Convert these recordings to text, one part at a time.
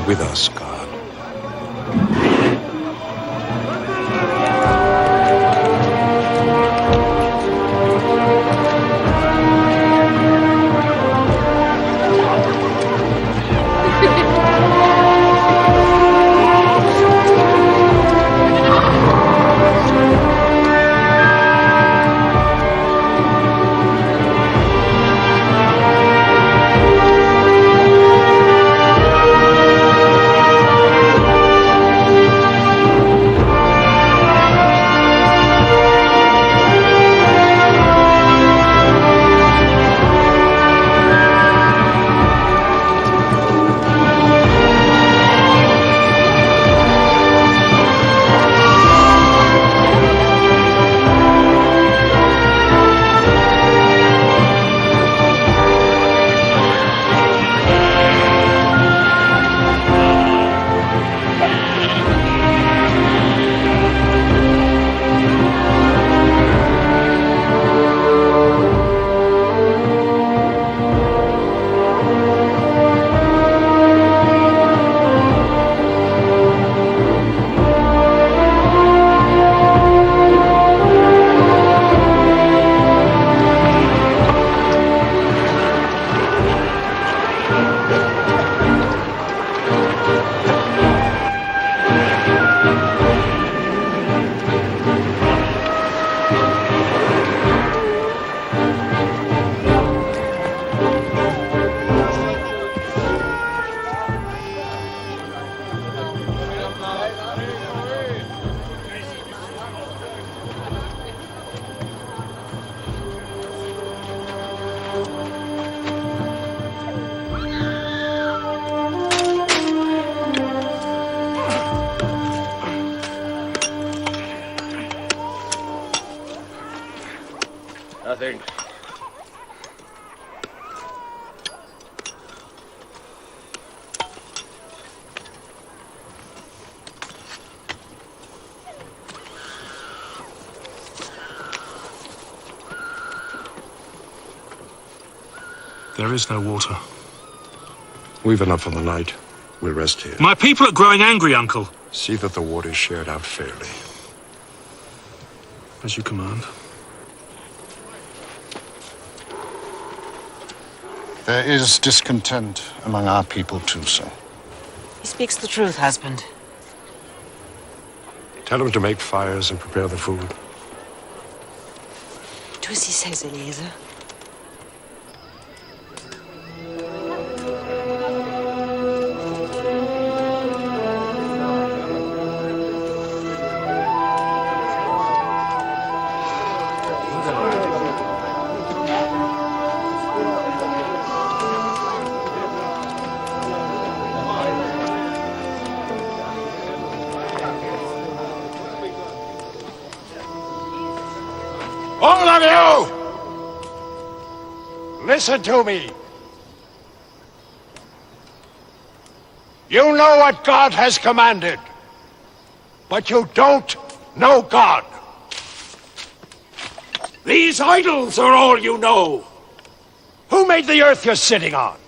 with us, God. Nothing. There is no water. We've enough for the night. We'll rest here. My people are growing angry, Uncle. See that the water is shared out fairly. As you command. There is discontent among our people too, sir. He speaks the truth, husband. Tell them to make fires and prepare the food. Do as he says, Eliezer. All of you! Listen to me. You know what God has commanded, but you don't know God. These idols are all you know. Who made the earth you're sitting on?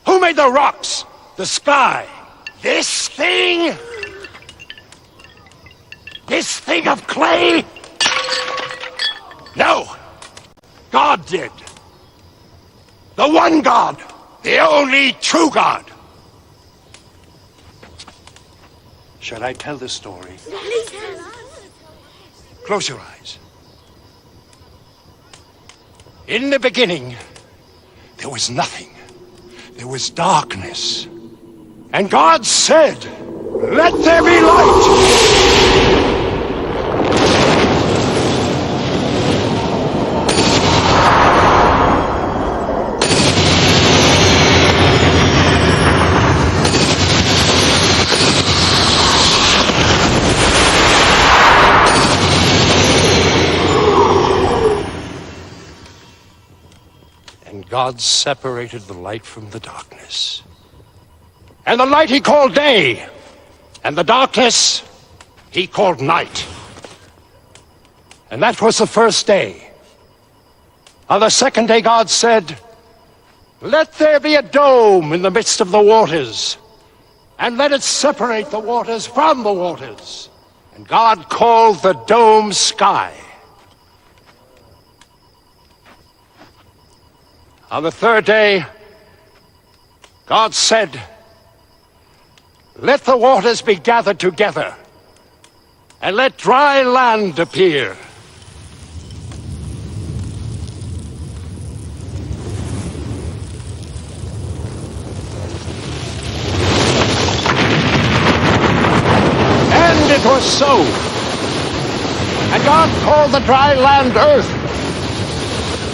Who made the rocks, the sky? This thing? This thing of clay? No. God did. The one God. The only true God. Shall I tell the story? Close your eyes. In the beginning, there was nothing. There was darkness. And God said, "Let there be light." God separated the light from the darkness. And the light he called day, and the darkness he called night. And that was the first day. On the second day, God said, "Let there be a dome in the midst of the waters, and let it separate the waters from the waters. And God called the dome sky. On the third day, God said, let the waters be gathered together, and let dry land appear. And it was so. And God called the dry land earth,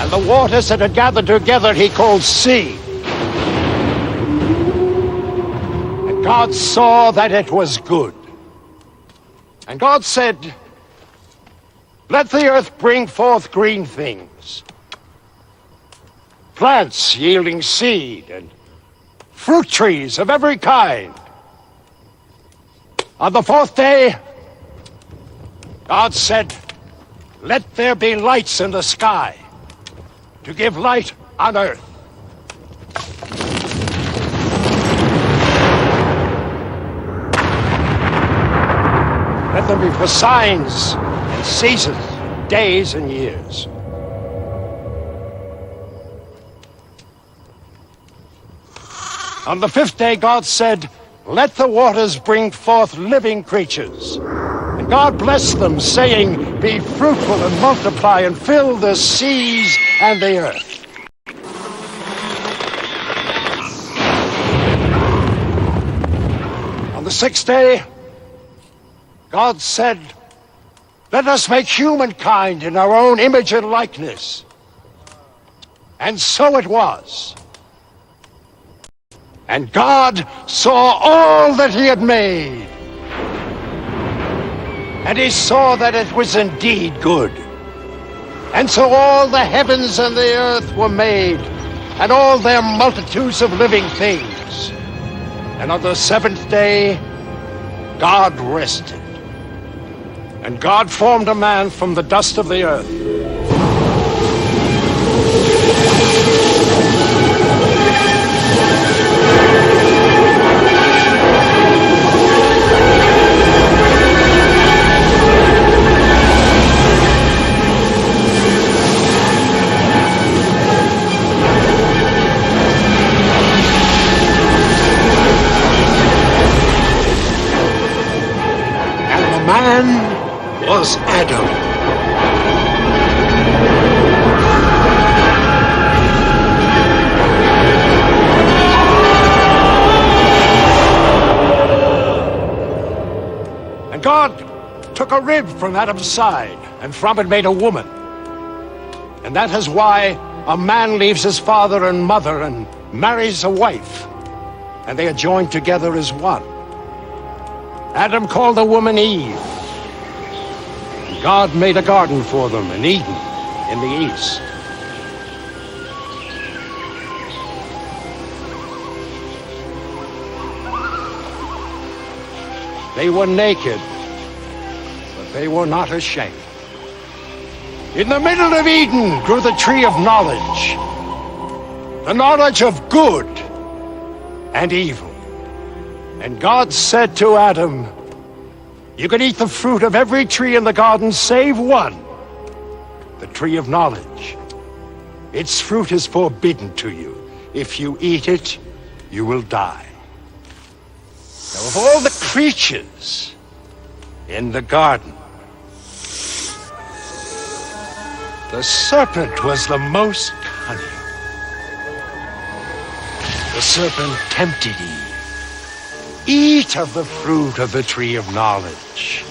and the waters that had gathered together he called sea. And God saw that it was good. And God said, let the earth bring forth green things, plants yielding seed, and fruit trees of every kind. On the fourth day, God said, let there be lights in the sky to give light on earth. Let them be for signs and seasons, days and years. On the fifth day, God said, let the waters bring forth living creatures. And God blessed them, saying, be fruitful and multiply and fill the seas and the earth. On the sixth day, God said, let us make humankind in our own image and likeness. And so it was. And God saw all that he had made. And he saw that it was indeed good. And so all the heavens and the earth were made, and all their multitudes of living things. And on the seventh day, God rested. And God formed a man from the dust of the earth. Man was Adam. And God took a rib from Adam's side, and from it made a woman. And that is why a man leaves his father and mother and marries a wife, and they are joined together as one. Adam called the woman Eve. And God made a garden for them in Eden in the east. They were naked, but they were not ashamed. In the middle of Eden grew the tree of knowledge, the knowledge of good and evil. And God said to Adam, you can eat the fruit of every tree in the garden save one, the tree of knowledge. Its fruit is forbidden to you. If you eat it, you will die. Now, of all the creatures in the garden, the serpent was the most cunning. The serpent tempted Eve. Eat of the fruit of the tree of knowledge.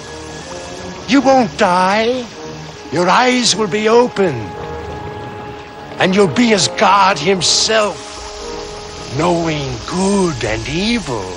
You won't die. Your eyes will be opened. And you'll be as God himself, knowing good and evil.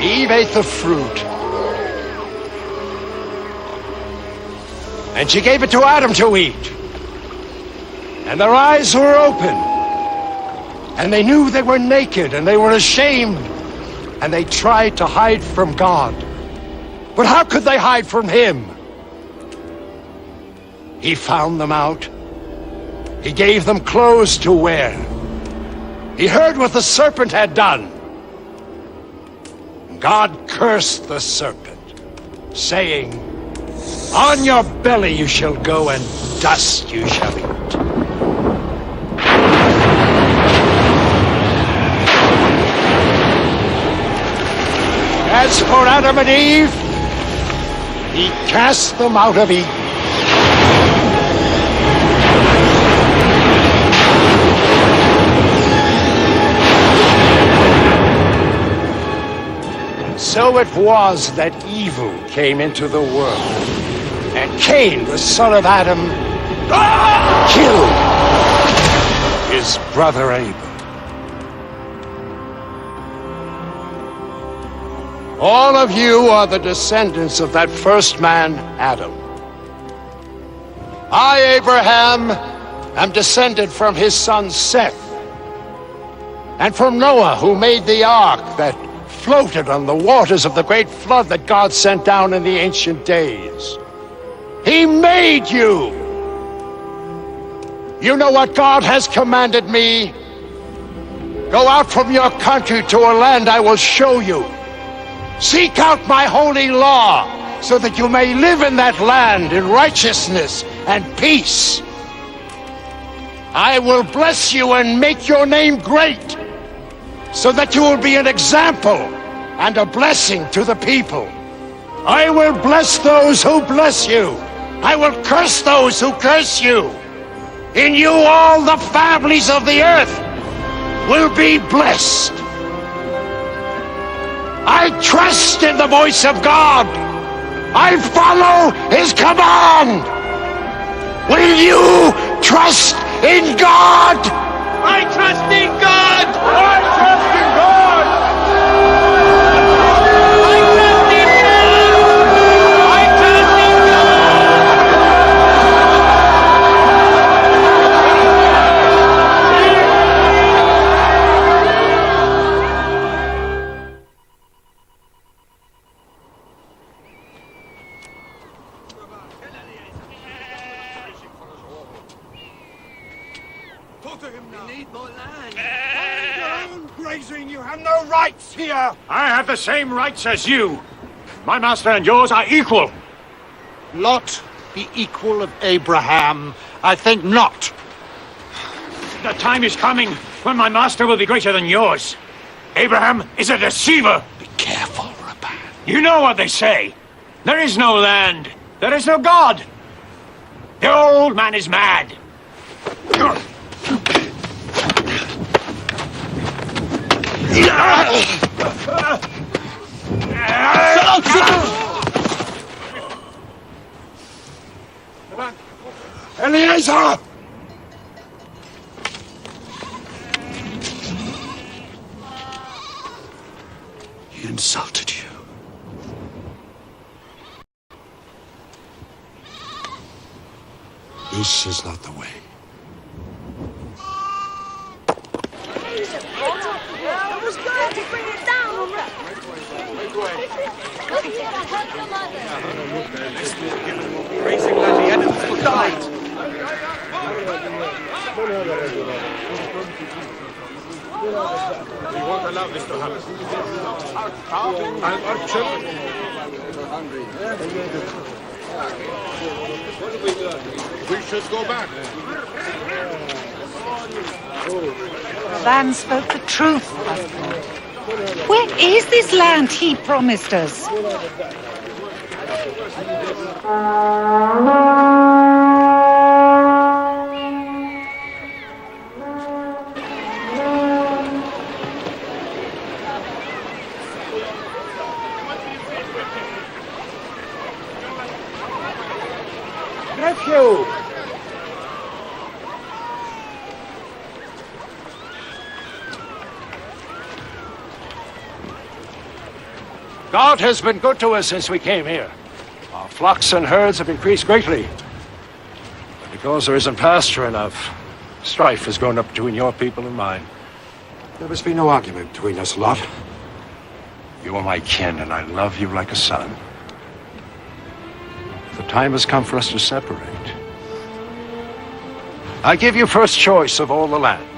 Eve ate the fruit. And she gave it to Adam to eat. And their eyes were open. And they knew they were naked, and they were ashamed. And they tried to hide from God. But how could they hide from him? He found them out. He gave them clothes to wear. He heard what the serpent had done. God cursed the serpent, saying, "On your belly you shall go, and dust you shall eat." As for Adam and Eve, he cast them out of Eden. So it was that evil came into the world, and Cain, the son of Adam, killed his brother Abel. All of you are the descendants of that first man, Adam. I, Abraham, am descended from his son Seth, and from Noah, who made the ark that floated on the waters of the great flood that God sent down in the ancient days. He made you. You know what God has commanded me? Go out from your country to a land I will show you. Seek out my holy law so that you may live in that land in righteousness and peace. I will bless you and make your name great, so that you will be an example and a blessing to the people. I will bless those who bless you. I will curse those who curse you. In you all the families of the earth will be blessed. I trust in the voice of God. I follow his command. Will you trust in God? I trust in God! I trust in God! I trust in God! I trust in You have no rights here! I have the same rights as you. My master and yours are equal. Lot be equal of Abraham? I think not. The time is coming when my master will be greater than yours. Abraham is a deceiver. Be careful, Rabban. You know what they say. There is no land. There is no God. The old man is mad. Eliezer! He insulted you. This is not the way. I was going to bring it down already. Racing like the animals will die. We won't allow this to happen. Our children are hungry. We should go back. Van spoke the truth, husband. Where is this land he promised us? Nephew! God has been good to us since we came here. Our flocks and herds have increased greatly. But because there isn't pasture enough, strife has grown up between your people and mine. There must be no argument between us, Lot. You are my kin, and I love you like a son. The time has come for us to separate. I give you first choice of all the land.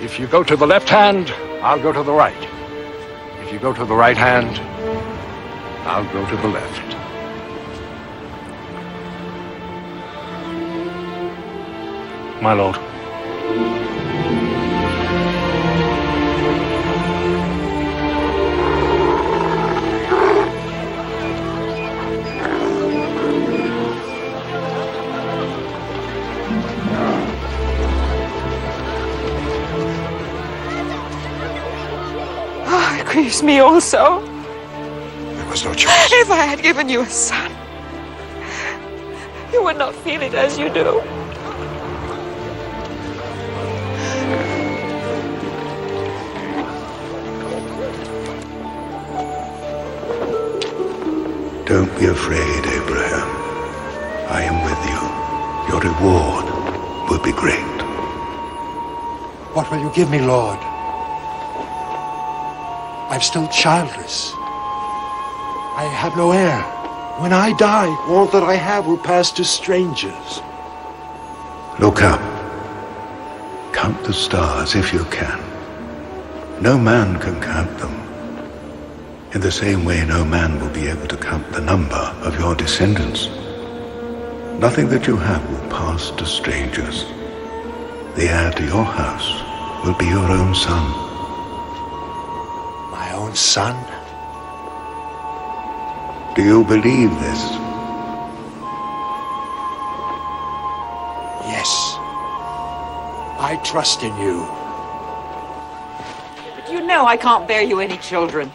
If you go to the left hand, I'll go to the right. If you go to the right hand, I'll go to the left. My lord. Oh, it grieves me also. There was no choice. If I had given you a son, you would not feel it as you do. Don't be afraid, Abraham. I am with you. Your reward will be great. What will you give me, Lord? I'm still childless. I have no heir. When I die, all that I have will pass to strangers. Look up. Count the stars if you can. No man can count them. In the same way, no man will be able to count the number of your descendants. Nothing that you have will pass to strangers. The heir to your house will be your own son. My own son? Do you believe this? Yes. I trust in you. But you know I can't bear you any children.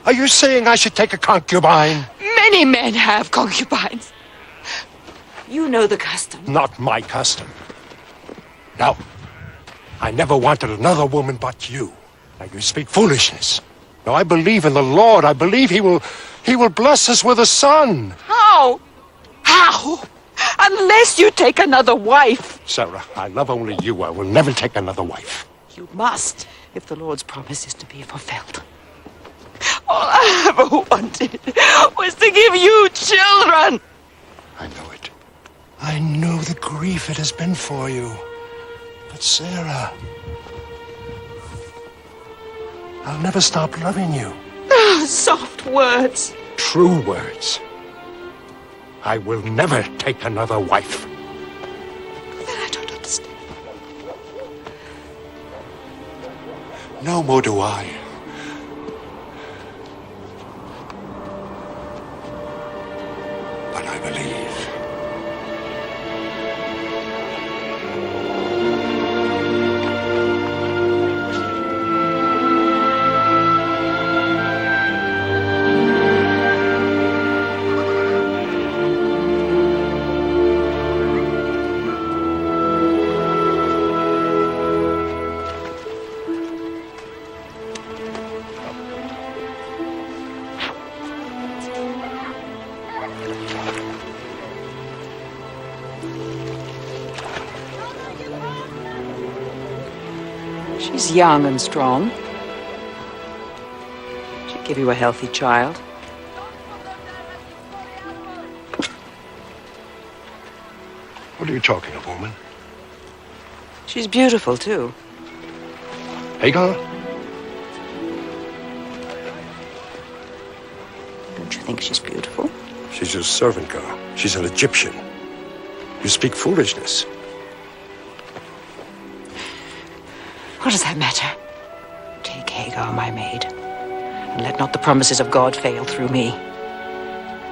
Are you saying I should take a concubine? Many men have concubines. You know the custom. Not my custom. No. I never wanted another woman but you. Now you speak foolishness. No, I believe in the Lord. I believe He will bless us with a son. How? How? Unless you take another wife. Sarah, I love only you. I will never take another wife. You must, if the Lord's promise is to be fulfilled. All I ever wanted was to give you children. I know it. I know the grief it has been for you. But Sarah, I'll never stop loving you. Oh, soft words. True words. I will never take another wife. Then I don't understand. No more do I. But I believe. She's young and strong. She'd give you a healthy child. What are you talking of, woman? She's beautiful, too. Hagar? Don't you think she's beautiful? She's your servant girl. She's an Egyptian. You speak foolishness. What does that matter? Take Hagar, my maid, and let not the promises of God fail through me.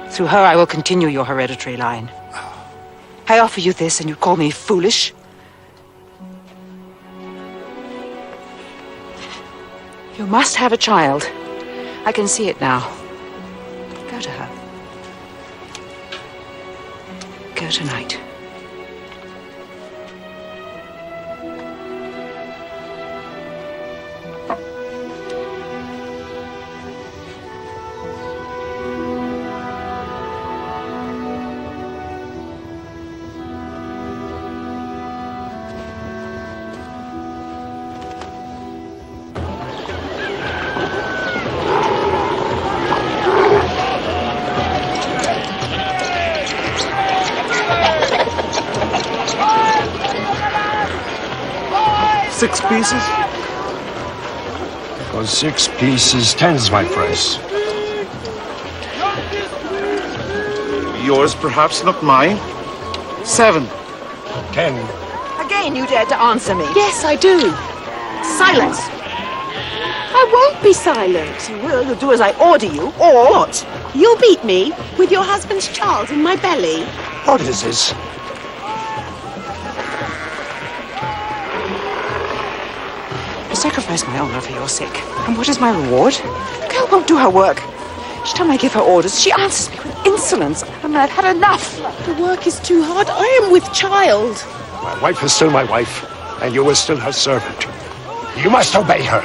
Through her I will continue your hereditary line. I offer you this, and you call me foolish? You must have a child. I can see it now. Go to her. Go tonight. pieces? For 6 pieces, 10's my price. Yours, perhaps, not mine. 7. 10. Again, you dare to answer me. Yes, I do. Silence. I won't be silent. You will. You'll do as I order you, or what? You'll beat me with your husband's child in my belly. What is this? I sacrifice my honor for your sake. And what is my reward? The girl won't do her work. Each time I give her orders, she answers me with insolence. And I've had enough. The work is too hard. I am with child. My wife is still my wife, and you are still her servant. You must obey her.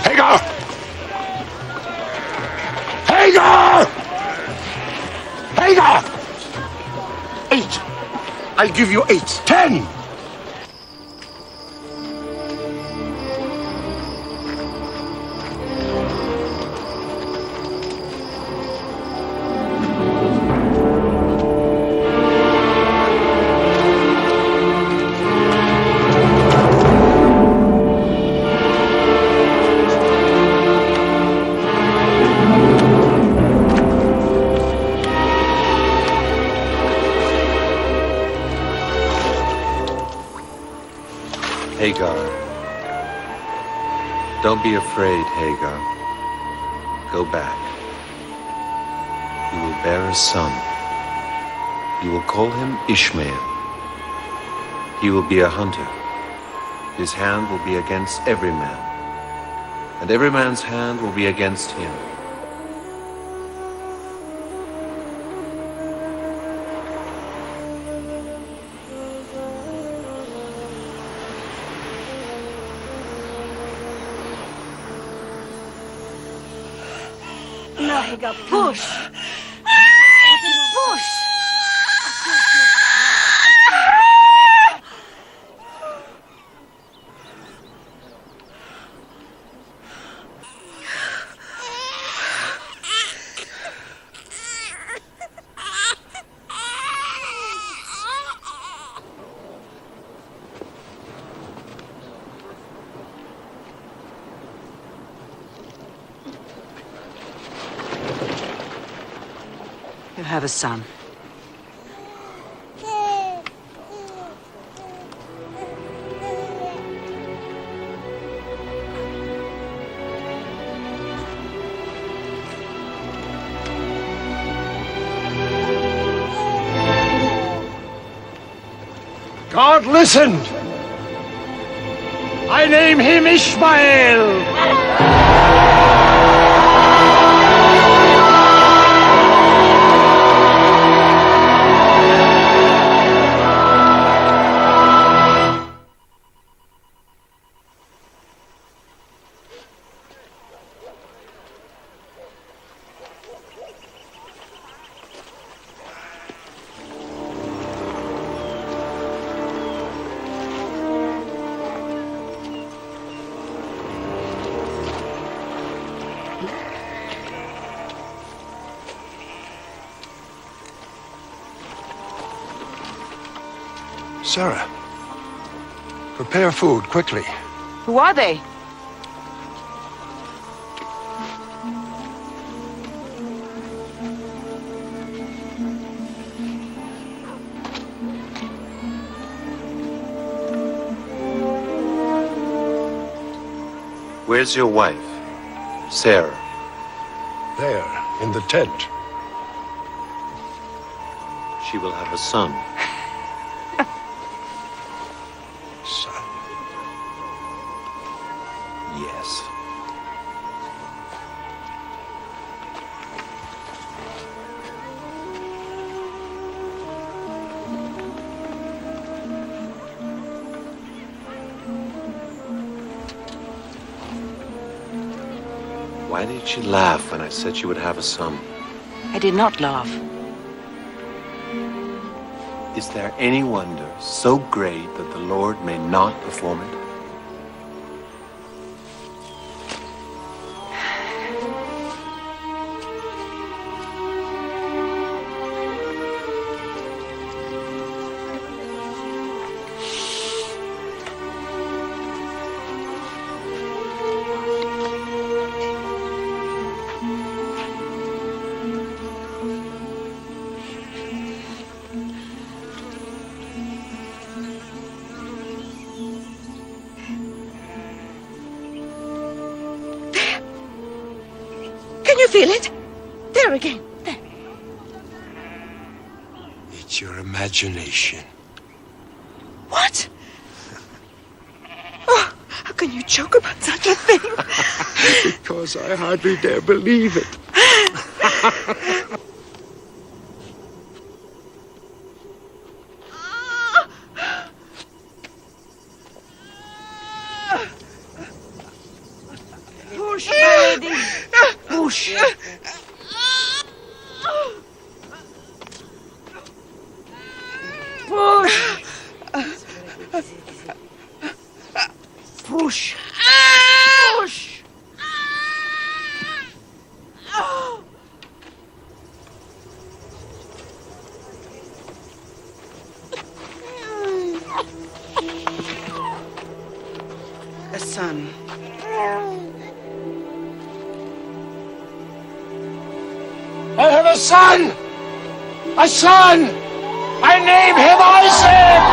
Hagar! Hagar! Hagar! 8. I'll give you 8. 10! Hagar. Don't be afraid, Hagar. Go back. You will bear a son. You will call him Ishmael. He will be a hunter. His hand will be against every man, and every man's hand will be against him. Now, Hagar, push. Push. You have a son. God listened. I name him Ishmael. Sarah, prepare food quickly. Who are they? Where's your wife, Sarah? There, in the tent. She will have a son. Son. Yes. Why did she laugh when I said she would have a son? I did not laugh. Is there any wonder so great that the Lord may not perform it? feel it? There again. There. It's your imagination. What? Oh, how can you joke about such a thing? Because I hardly dare believe it. Push, my lady. Push. Push. Push. Push. A son. I have a son! A son! I name him Isaac!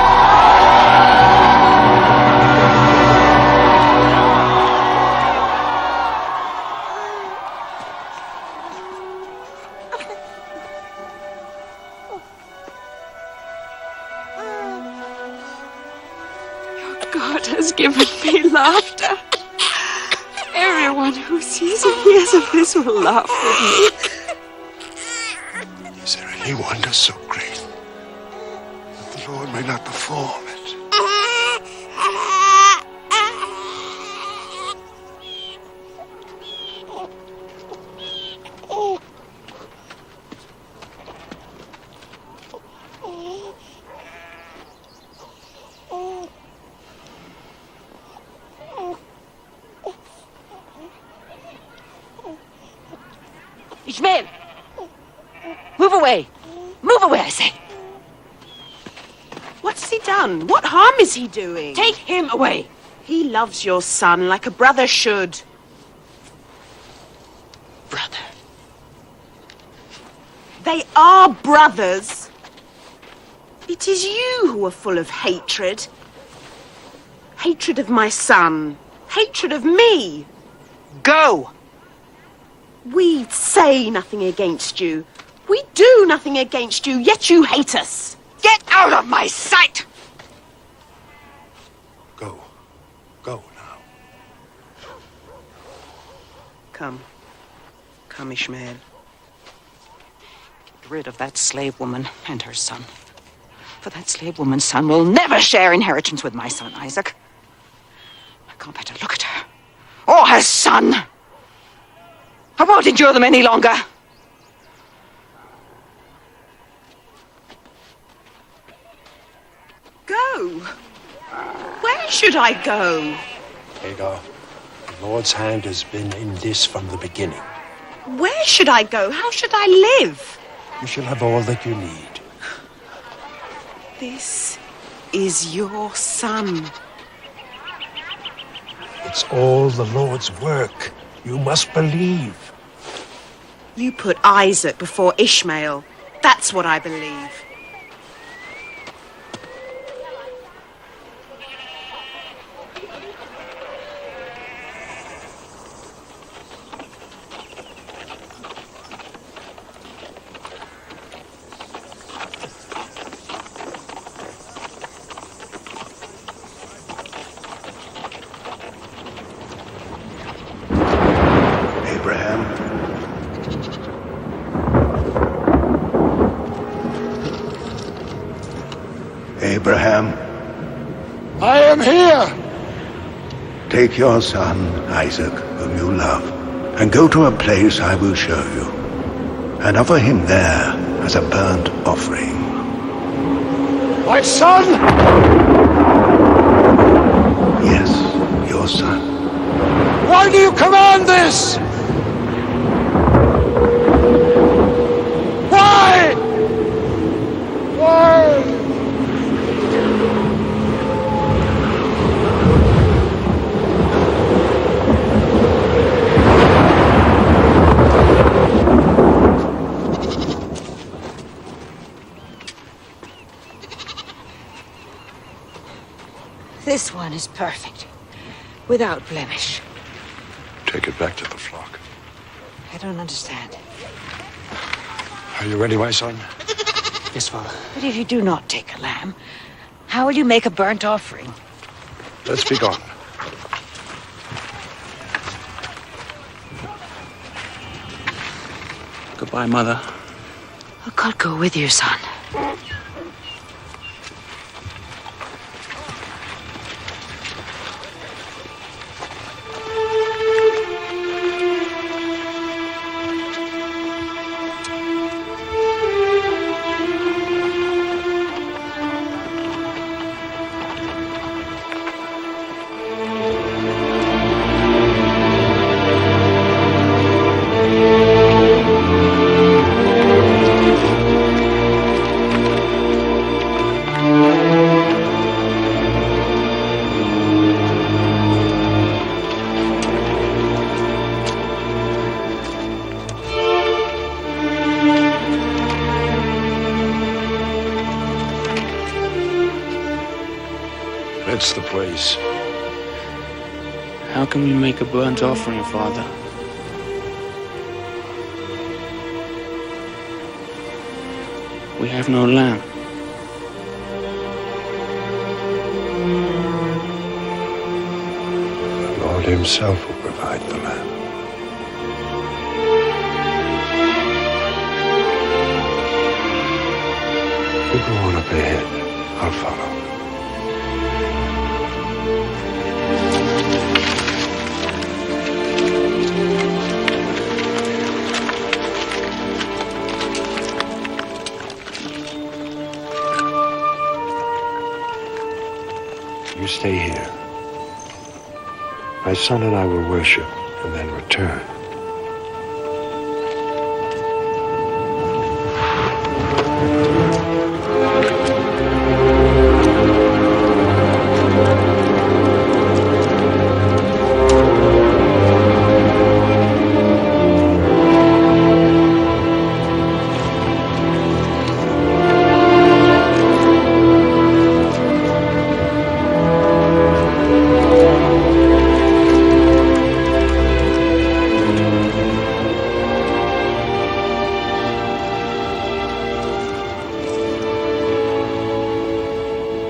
God has given me laughter. Everyone who sees and hears of this will laugh with me. Is there any wonder so great that the Lord may not perform it? Ishmael! Move away! Move away, I say! What's he done? What harm is he doing? Take him away! He loves your son like a brother should. Brother. They are brothers. It is you who are full of hatred. Hatred of my son. Hatred of me. Go! We say nothing against you. We do nothing against you, yet you hate us. Get out of my sight! Go. Go now. Come. Come, Ishmael. Get rid of that slave woman and her son. For that slave woman's son will never share inheritance with my son, Isaac. I can't bear to look at her. Or her son. I won't endure them any longer. Go. Where should I go? Hagar, the Lord's hand has been in this from the beginning. Where should I go? How should I live? You shall have all that you need. This is your son. It's all the Lord's work. You must believe. You put Isaac before Ishmael. That's what I believe. Abraham, I am here! take your son, Isaac, whom you love, and go to a place I will show you, and offer him there as a burnt offering. My son? Yes, your son. Why do you command this? Why? Why? This one is perfect, without blemish. Take it back to the flock. I don't understand. Are you ready, my son? Yes, Father. But if you do not take a lamb, how will you make a burnt offering? Let's be gone. Goodbye, Mother. Oh, God go with you, son. That's the place. How can we make a burnt offering, Father? We have no lamb. The Lord himself will provide the lamb. You go on up ahead. I'll follow. You stay here. My son and I will worship and then return.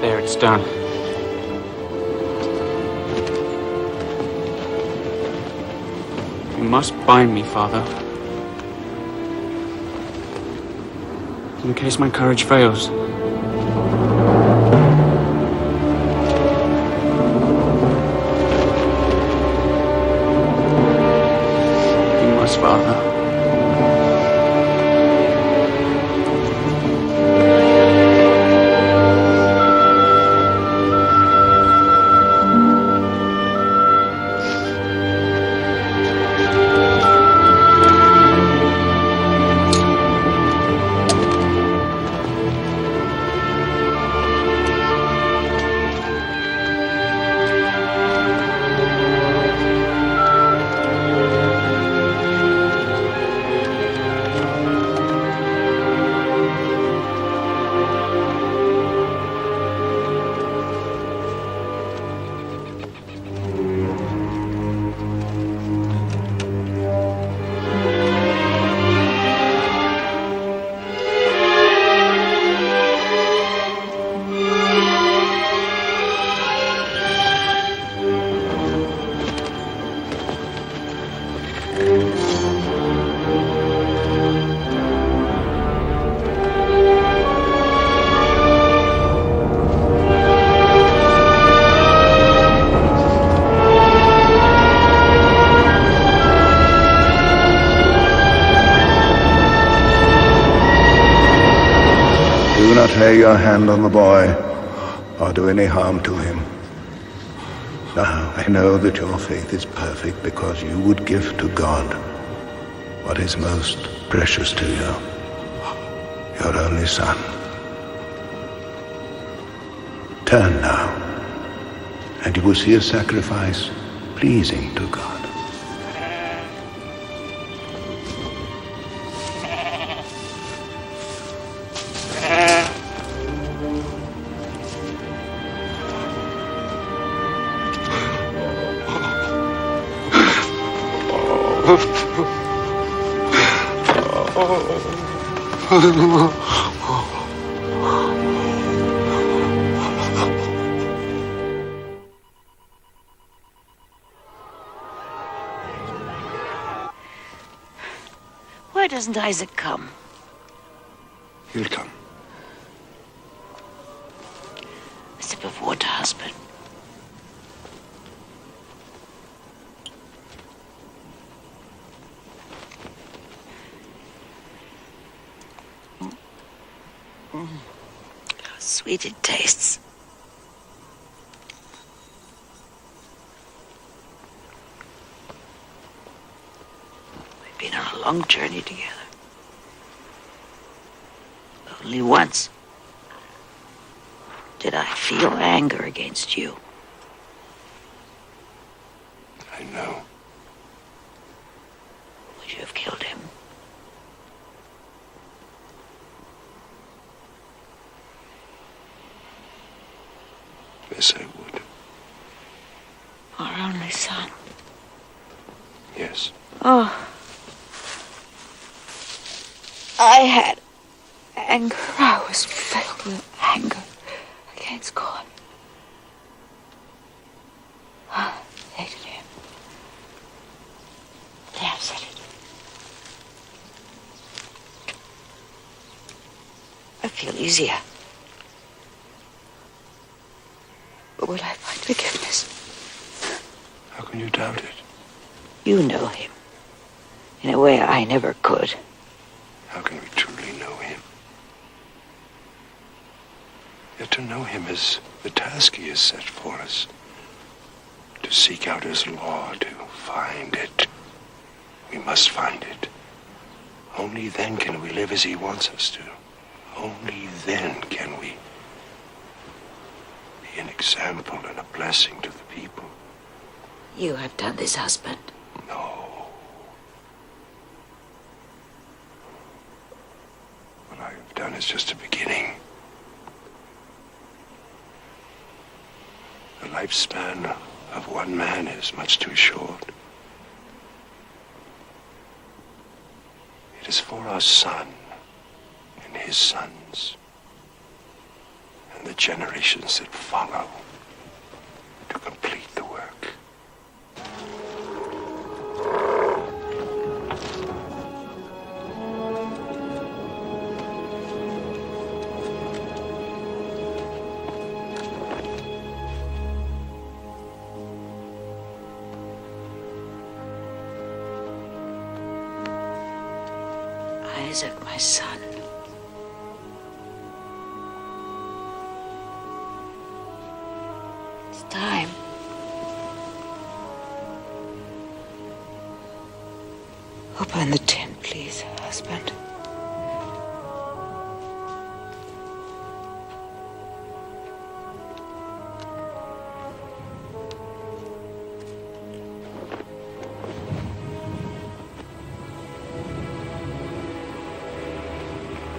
There, it's done. You must bind me, Father. In case my courage fails. You must, Father. Do not lay your hand on the boy or do any harm to him. Now, I know that your faith is perfect because you would give to God what is most precious to you, your only son. Turn now, and you will see a sacrifice pleasing to God. Why doesn't Isaac come? He'll come. A sip of water, husband. How sweet it tastes. We've been on a long journey together. Only once did I feel anger against you. I know. Would you have killed him? Yes, I would. Our only son. Yes. Oh. I had anger. I was filled with anger against God. I hated him. Yeah, I've said it. I feel easier. But will I find forgiveness? How can you doubt it? You know him in a way I never could. How can we truly know him? Yet to know him is the task he has set for us. To seek out his law, to find it. We must find it. Only then can we live as he wants us to. Only then can we be an example and a blessing to the people. You have done this, husband. No. What I have done is just a beginning. The lifespan of one man is much too short. It is for our son and his sons and the generations that follow to complete the work. Isaac, my son. It's time. Open the tent, please, husband.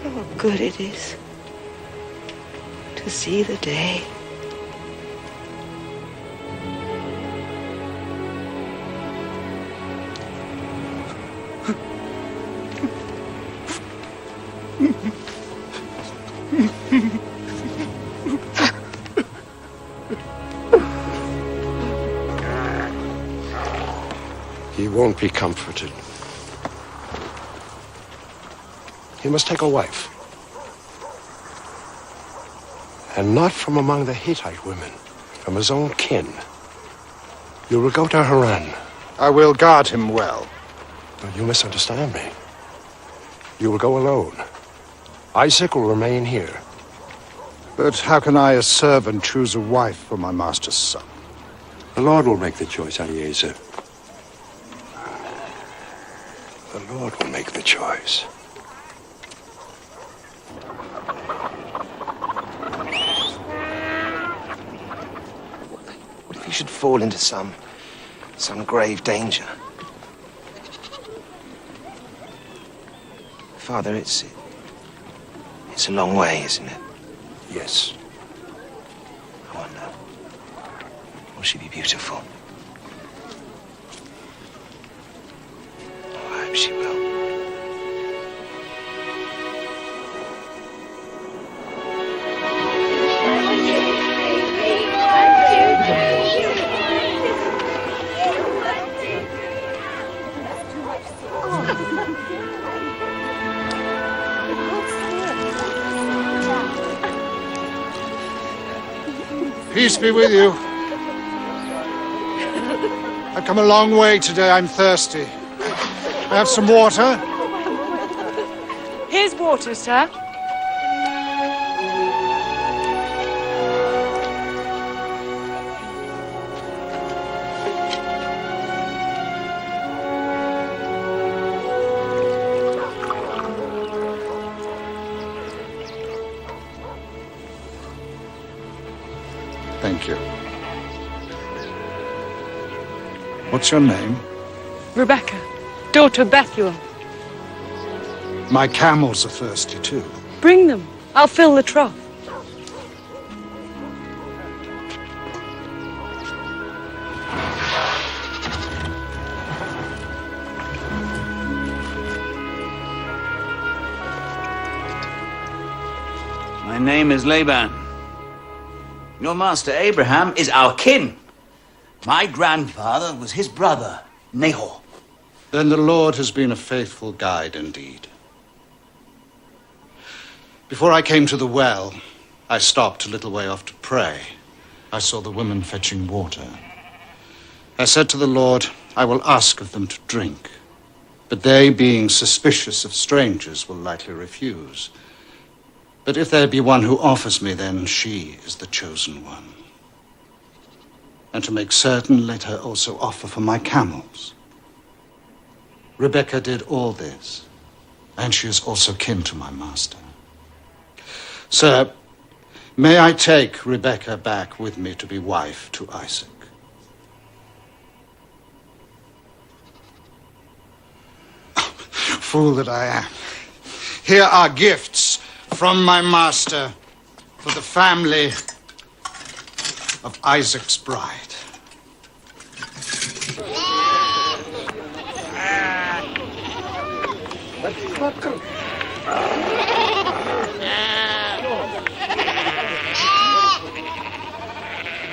How good it is to see the day. He won't be comforted. He must take a wife. And not from among the Hittite women, from his own kin. You will go to Haran. I will guard him well. But you misunderstand me. You will go alone. Isaac will remain here. But how can I, as servant, choose a wife for my master's son? The Lord will make the choice, Eliezer. The Lord will make the choice. What if he should fall into some grave danger? Father, it's a long way, isn't it? Yes. I wonder, will she be beautiful? Oh, I hope she will. Peace be with you. I've come a long way today. I'm thirsty. I have some water. Here's water, sir. Thank you. What's your name? Rebecca, daughter of Bethuel. My camels are thirsty too. Bring them. I'll fill the trough. My name is Laban. Your master Abraham is our kin. My grandfather was his brother, Nahor. Then the Lord has been a faithful guide indeed. Before I came to the well, I stopped a little way off to pray. I saw the women fetching water. I said to the Lord, I will ask of them to drink. But they, being suspicious of strangers, will likely refuse. But if there be one who offers me, then she is the chosen one. And to make certain, let her also offer for my camels. Rebecca did all this, and she is also kin to my master. Sir, may I take Rebecca back with me to be wife to Isaac? Fool that I am. Here are gifts from my master for the family of Isaac's bride.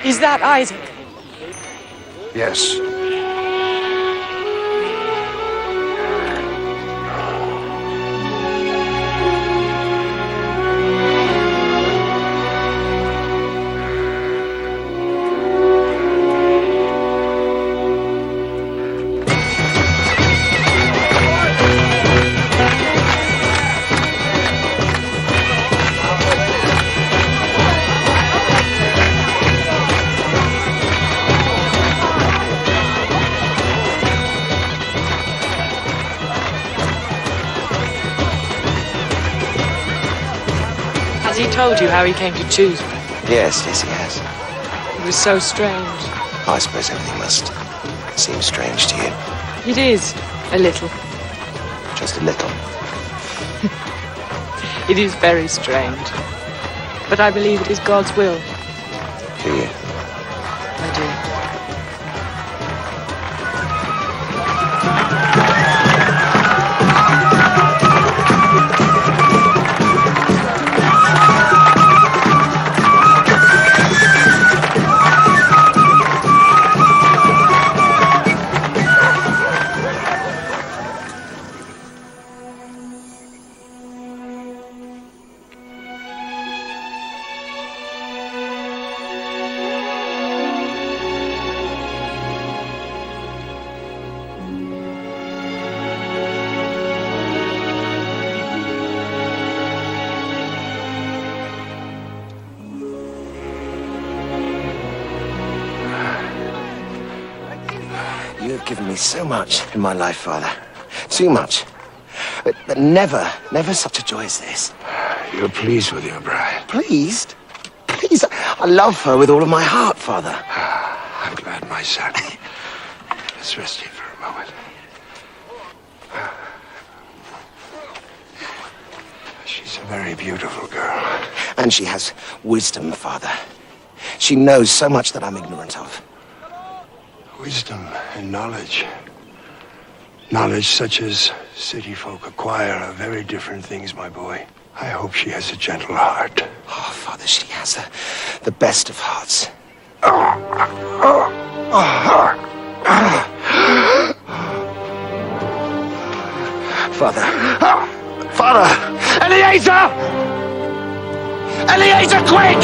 Is that Isaac? Yes. Has he told you how he came to choose me? Yes, he has. It was so strange. I suppose everything must seem strange to you. It is, a little. Just a little. It is very strange. But I believe it is God's will. Do you? I do. You have given me so much in my life, Father. Too much. But never such a joy as this. You're pleased with your bride? Pleased? Please, I love her with all of my heart, Father. I'm glad, my son. Let's rest here for a moment. She's a very beautiful girl. And she has wisdom, Father. She knows so much that I'm ignorant of. Wisdom and knowledge. Knowledge such as city folk acquire are very different things, my boy. I hope she has a gentle heart. Oh, Father, she has the best of hearts. Father. Father! Eliezer! Eliezer, quick!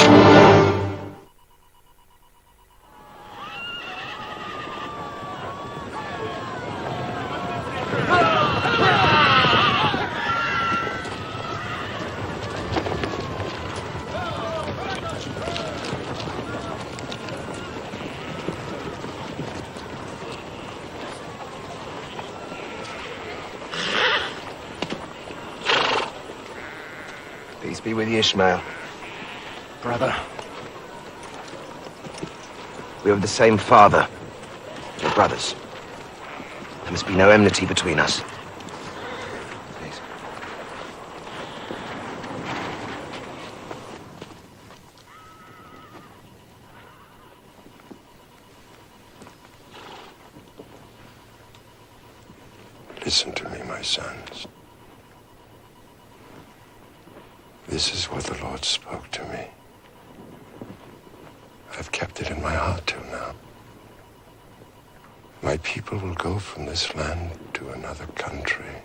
be with you, Ishmael. Brother. We have the same father. We're brothers. There must be no enmity between us. Please. Listen to me, my sons. This is what the Lord spoke to me. I've kept it in my heart till now. My people will go from this land to another country.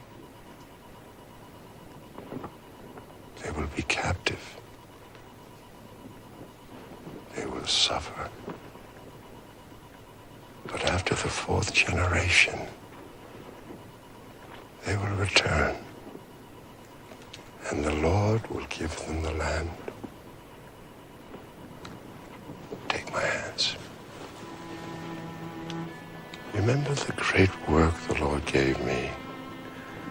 They will be captive. They will suffer. But after the 4th generation, they will return. And the Lord will give them the land. Take my hands. Remember the great work the Lord gave me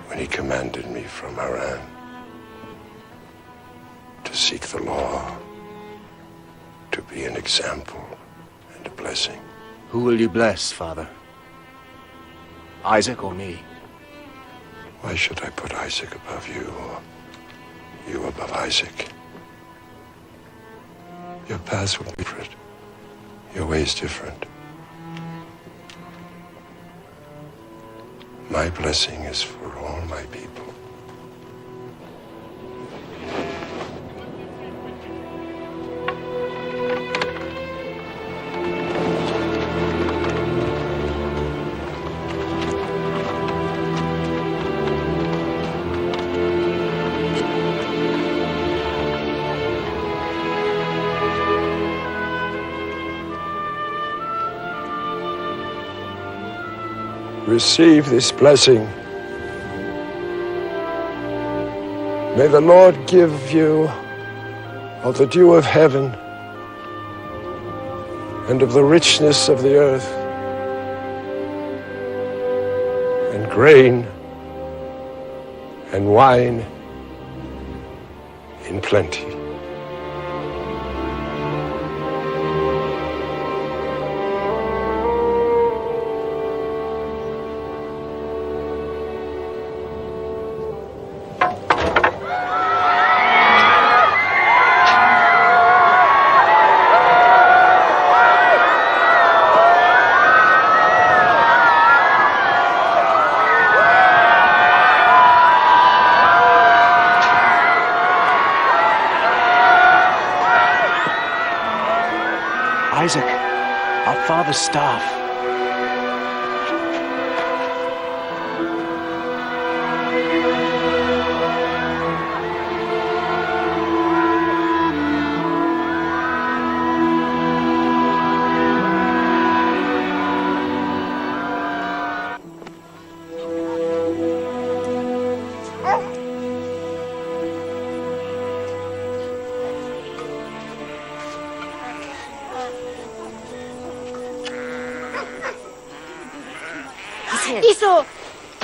when he commanded me from Haran to seek the law, to be an example and a blessing. Who will you bless, Father? Isaac or me? Why should I put Isaac above you or you above Isaac? Your paths will be different. Your ways different. My blessing is for all my people. Receive this blessing. May the Lord give you of the dew of heaven and of the richness of the earth and grain and wine in plenty. Isaac, our father's staff.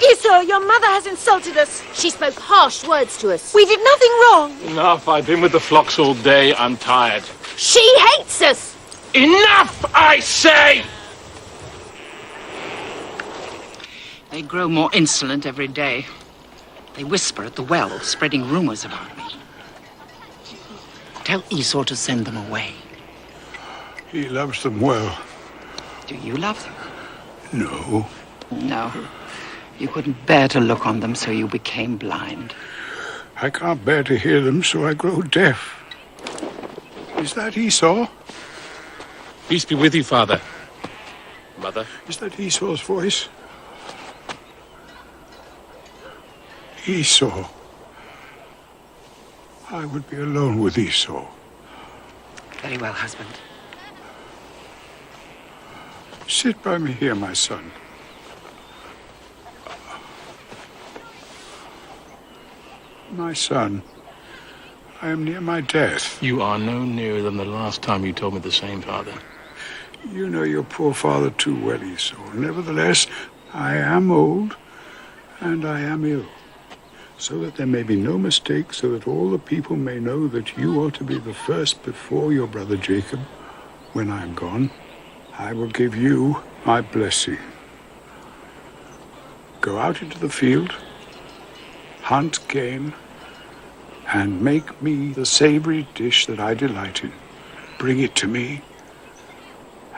Esau, your mother has insulted us. She spoke harsh words to us. We did nothing wrong. Enough. I've been with the flocks all day. I'm tired. She hates us. Enough, I say! They grow more insolent every day. They whisper at the well, spreading rumors about me. Tell Esau to send them away. He loves them well. Do you love them? No. No. You couldn't bear to look on them, so you became blind. I can't bear to hear them, so I grow deaf. Is that Esau? Peace be with you, Father. Mother. Is that Esau's voice? Esau. I would be alone with Esau. Very well, husband. Sit by me here, my son. My son, I am near my death. You are no nearer than the last time you told me the same, Father. You know your poor father too well, Esau. Nevertheless, I am old, and I am ill. so that there may be no mistake, so that all the people may know that you are to be the first before your brother Jacob. When I am gone, I will give you my blessing. Go out into the field, hunt game, and make me the savory dish that I delight in. Bring it to me,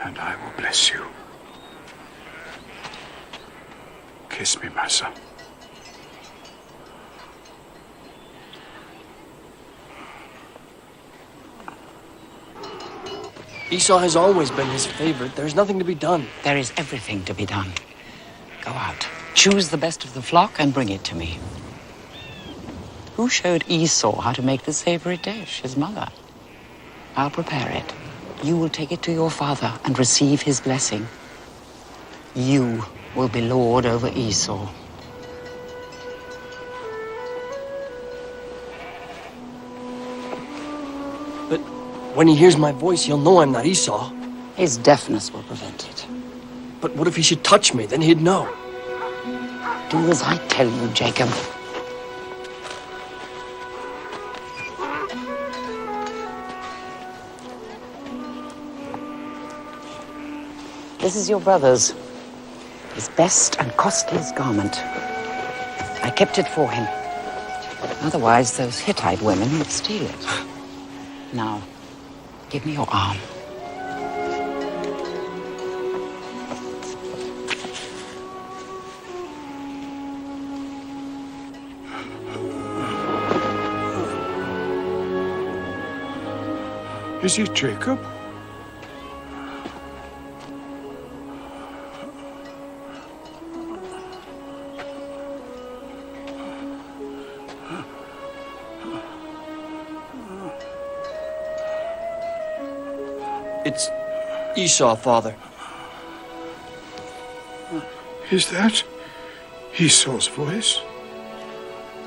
and I will bless you. Kiss me, my son. Esau has always been his favorite. There's nothing to be done. There is everything to be done. Go out, choose the best of the flock, and bring it to me. Who showed Esau how to make the savory dish? His mother. I'll prepare it. You will take it to your father and receive his blessing. You will be lord over Esau. But when he hears my voice, he'll know I'm not Esau. His deafness will prevent it. But what if he should touch me? Then he'd know. Do as I tell you, Jacob. This is your brother's. His best and costliest garment. I kept it for him. Otherwise, those Hittite women would steal it. Now, give me your arm. Is it Jacob? It's Esau, Father. Is that Esau's voice?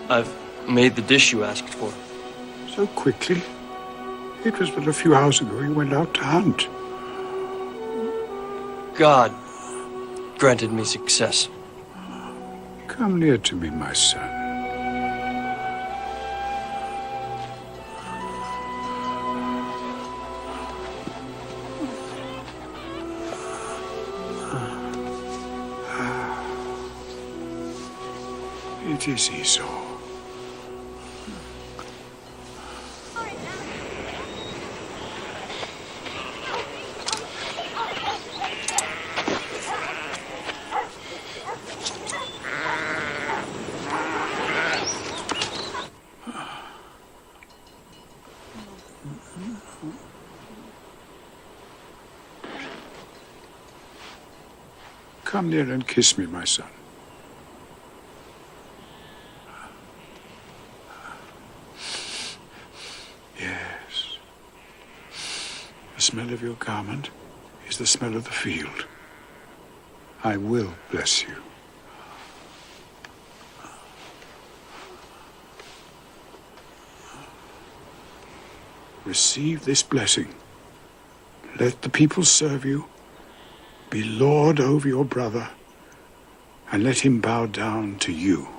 I've made the dish you asked for. So quickly? It was but a few hours ago you went out to hunt. God granted me success. Come near to me, my son. It is Esau. Come near and kiss me, my son. Yes. The smell of your garment is the smell of the field. I will bless you. Receive this blessing. Let the people serve you. Be lord over your brother, and let him bow down to you.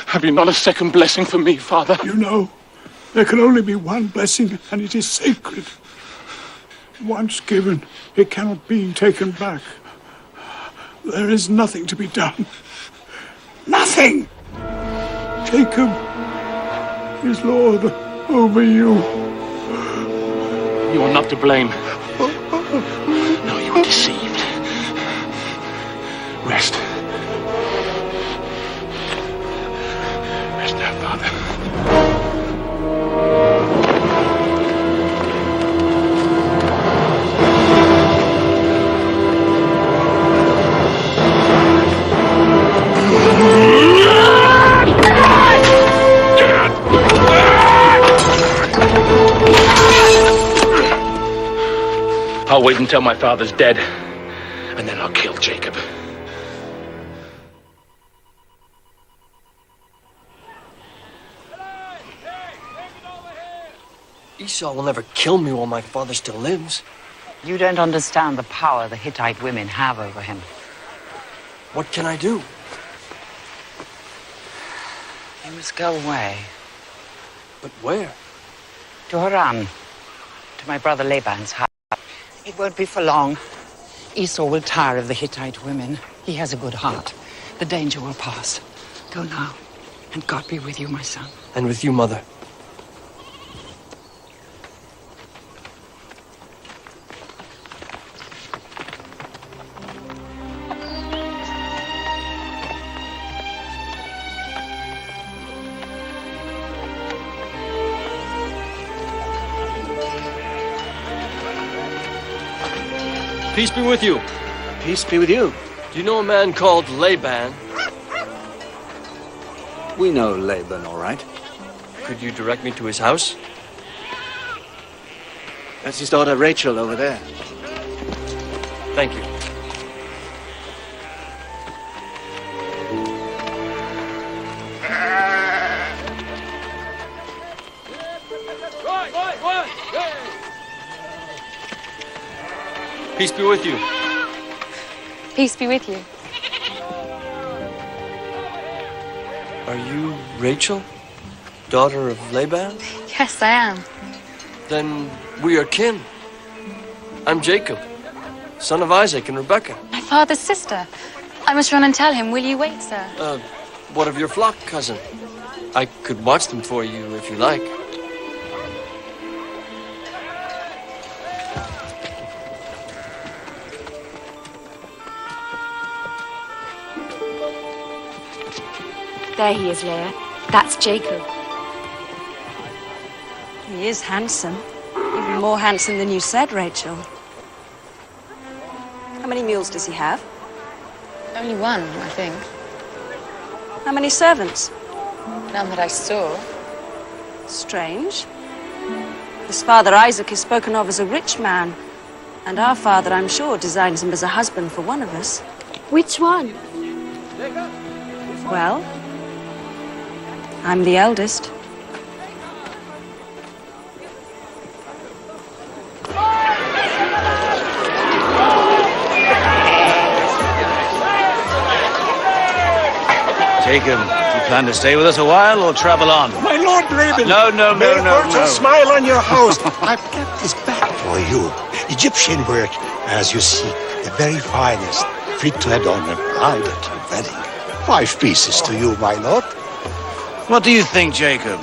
Have you not a second blessing for me, Father? You know, there can only be one blessing, and it is sacred. Once given, it cannot be taken back. There is nothing to be done. Nothing! Jacob is Lord over you. You are not to blame. No, you were deceived. Rest. Rest now, Father. wait until my father's dead, and then I'll kill Jacob. Esau will never kill me while my father still lives. You don't understand the power the Hittite women have over him. What can I do? You must go away. But where? To Haran, to my brother Laban's house. It won't be for long. Esau will tire of the Hittite women. He has a good heart. The danger will pass. Go now, and God be with you, my son. And with you, Mother. Peace be with you. Peace be with you. Do you know a man called Laban? We know Laban, all right. Could you direct me to his house? That's his daughter Rachel over there. Thank you. Peace be with you. Peace be with you. Are you Rachel, daughter of Laban? Yes, I am. Then we are kin. I'm Jacob, son of Isaac and Rebekah. My father's sister. I must run and tell him. Will you wait, sir? What of your flock, cousin? I could watch them for you if you like. There he is, Leah. That's Jacob. He is handsome. Even more handsome than you said, Rachel. How many mules does he have? Only one, I think. How many servants? None that I saw. Strange. His father Isaac is spoken of as a rich man. And our father, I'm sure, designs him as a husband for one of us. Which one? Well, I'm the eldest. Jacob, you plan to stay with us a while or travel on? My Lord Laban. No. May fortune smile on your house. I've kept this back for you. Egyptian work, as you see, the very finest, fit to adorn a bride at your wedding. 5 pieces to you, my lord. What do you think, Jacob?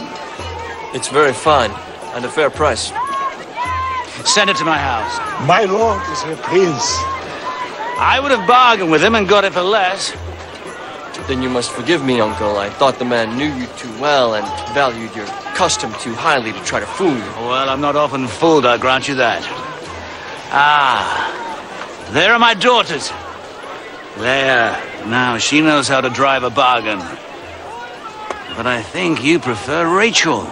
It's very fine, and a fair price. Send it to my house. My lord is a prince. I would have bargained with him and got it for less. Then you must forgive me, Uncle. I thought the man knew you too well and valued your custom too highly to try to fool you. Well, I'm not often fooled, I'll grant you that. Ah, there are my daughters. There, now she knows how to drive a bargain. But I think you prefer Rachel.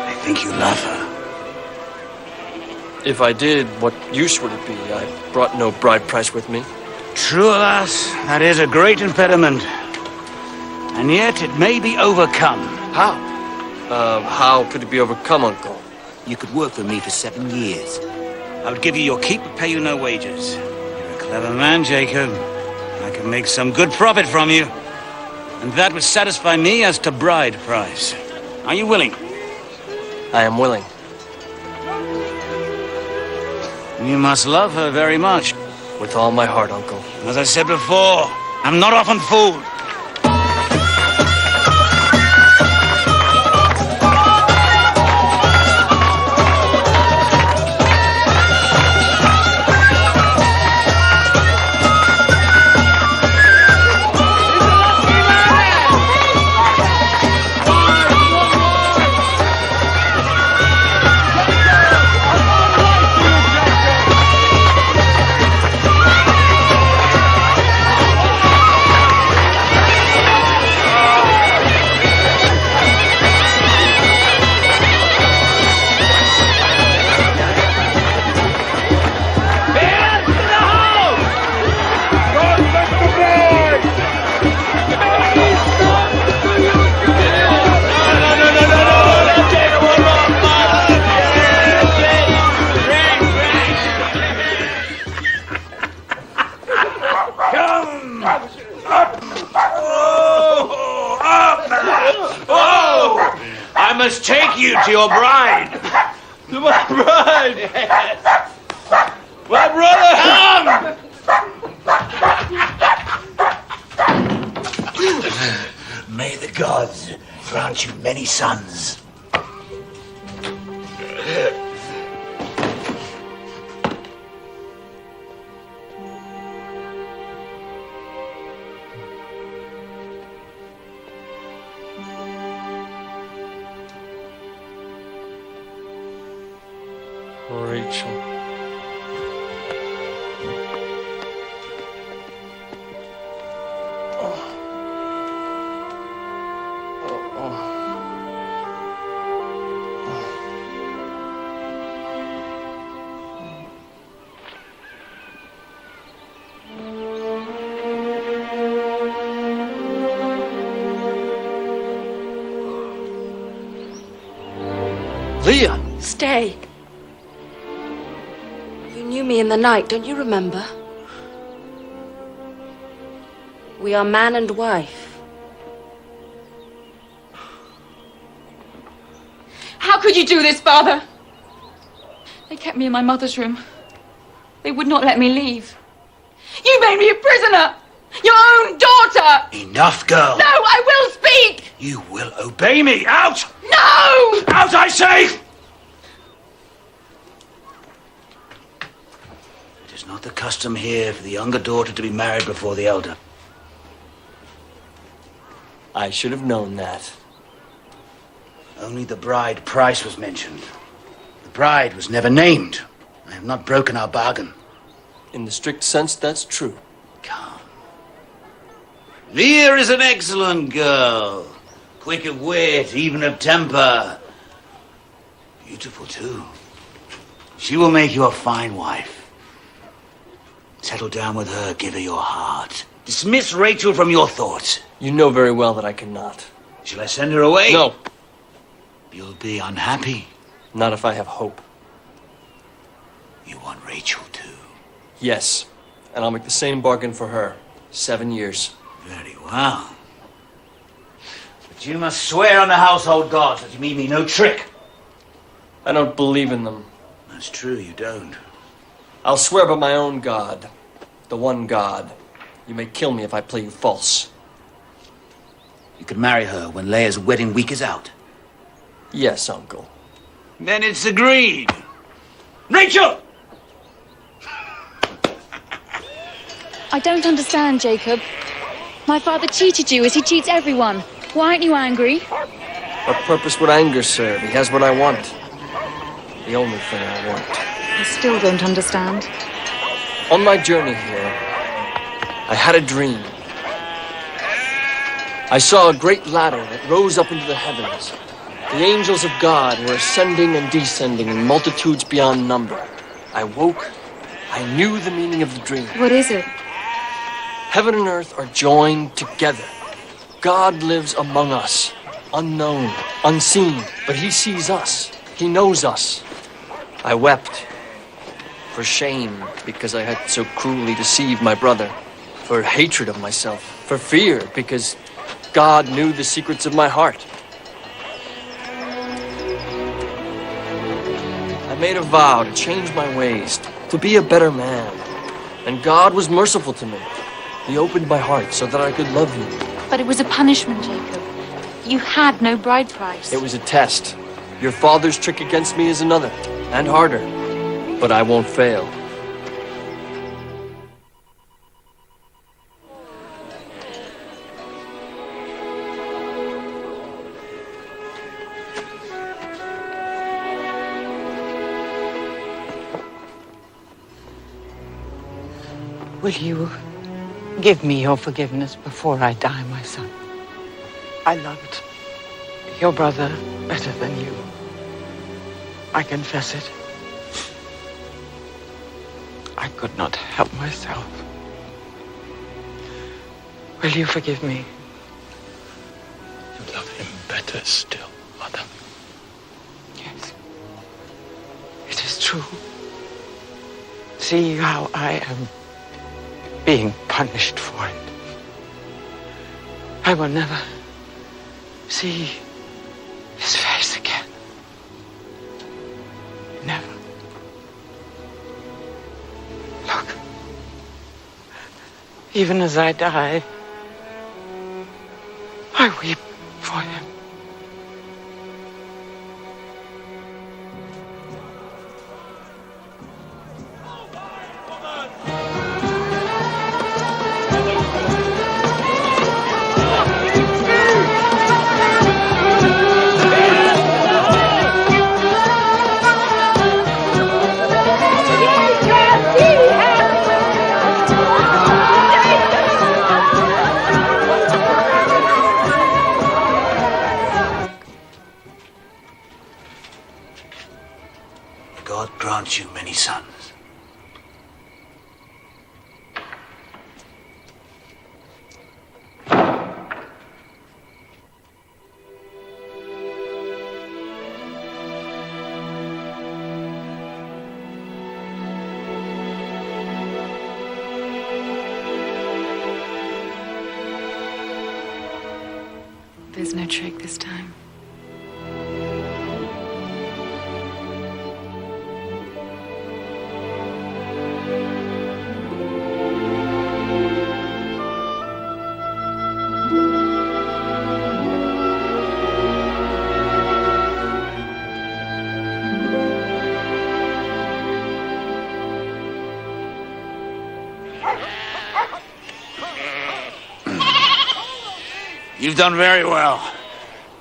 I think you love her. If I did, what use would it be? I brought no bride price with me. True, alas, that is a great impediment. And yet it may be overcome. How? How could it be overcome, Uncle? You could work for me for 7 years. I would give you your keep but pay you no wages. You're a clever man, Jacob. I can make some good profit from you. And that would satisfy me as to bride price. Are you willing? I am willing. You must love her very much. With all my heart, Uncle. As I said before, I'm not often fooled. to your bride. To my bride! Yes. My brother Ham! May the gods grant you many sons. Rachel. Leah! Stay. You knew me in the night, don't you remember? We are man and wife. How could you do this, Father? They kept me in my mother's room. They would not let me leave. You made me a prisoner! Your own daughter! Enough, girl. No, I will speak! You will obey me. Out! No! Out, I say! It is not the custom here for the younger daughter to be married before the elder. I should have known that. Only the bride price was mentioned. The bride was never named. I have not broken our bargain. In the strict sense, that's true. Leah is an excellent girl. Quick of wit, even of temper. Beautiful, too. She will make you a fine wife. Settle down with her, give her your heart. Dismiss Rachel from your thoughts. You know very well that I cannot. Shall I send her away? No. You'll be unhappy. Not if I have hope. You want Rachel, too? Yes. And I'll make the same bargain for her. 7 years. Very well. But you must swear on the household gods that you mean me no trick. I don't believe in them. That's true, you don't. I'll swear by my own God. The one God. You may kill me if I play you false. You can marry her when Leia's wedding week is out. Yes, Uncle. Then it's agreed. Rachel! I don't understand, Jacob. My father cheated you as he cheats everyone. Why aren't you angry? What purpose would anger serve? He has what I want. The only thing I want. I still don't understand. On my journey here, I had a dream. I saw a great ladder that rose up into the heavens. The angels of God were ascending and descending in multitudes beyond number. I woke. I knew the meaning of the dream. What is it? Heaven and earth are joined together. God lives among us, unknown, unseen, but he sees us. He knows us. I wept for shame because I had so cruelly deceived my brother, for hatred of myself, for fear because God knew the secrets of my heart. I made a vow to change my ways, to be a better man, and God was merciful to me. He opened my heart so that I could love you. But it was a punishment, Jacob. You had no bride price. It was a test. Your father's trick against me is another, and harder. But I won't fail. Will you give me your forgiveness before I die, my son? I loved your brother better than you. I confess it. I could not help myself. Will you forgive me? You love him better still, Mother. Yes. It is true. See how I am being punished for it. I will never see his face again. Never. Look. Even as I die, I weep for him. God grant you many sons. There's no trick this time. You've done very well.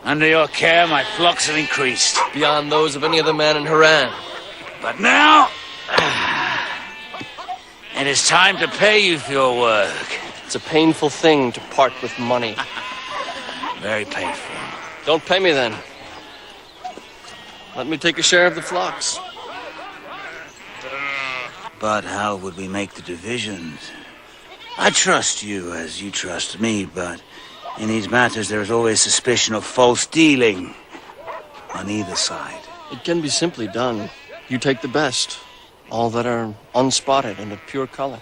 Under your care, my flocks have increased. Beyond those of any other man in Haran. But now, it is time to pay you for your work. It's a painful thing to part with money. Very painful. Don't pay me then. Let me take a share of the flocks. But how would we make the divisions? I trust you as you trust me, but in these matters there is always suspicion of false dealing on either side. It can be simply done. You take the best, all that are unspotted and of pure color.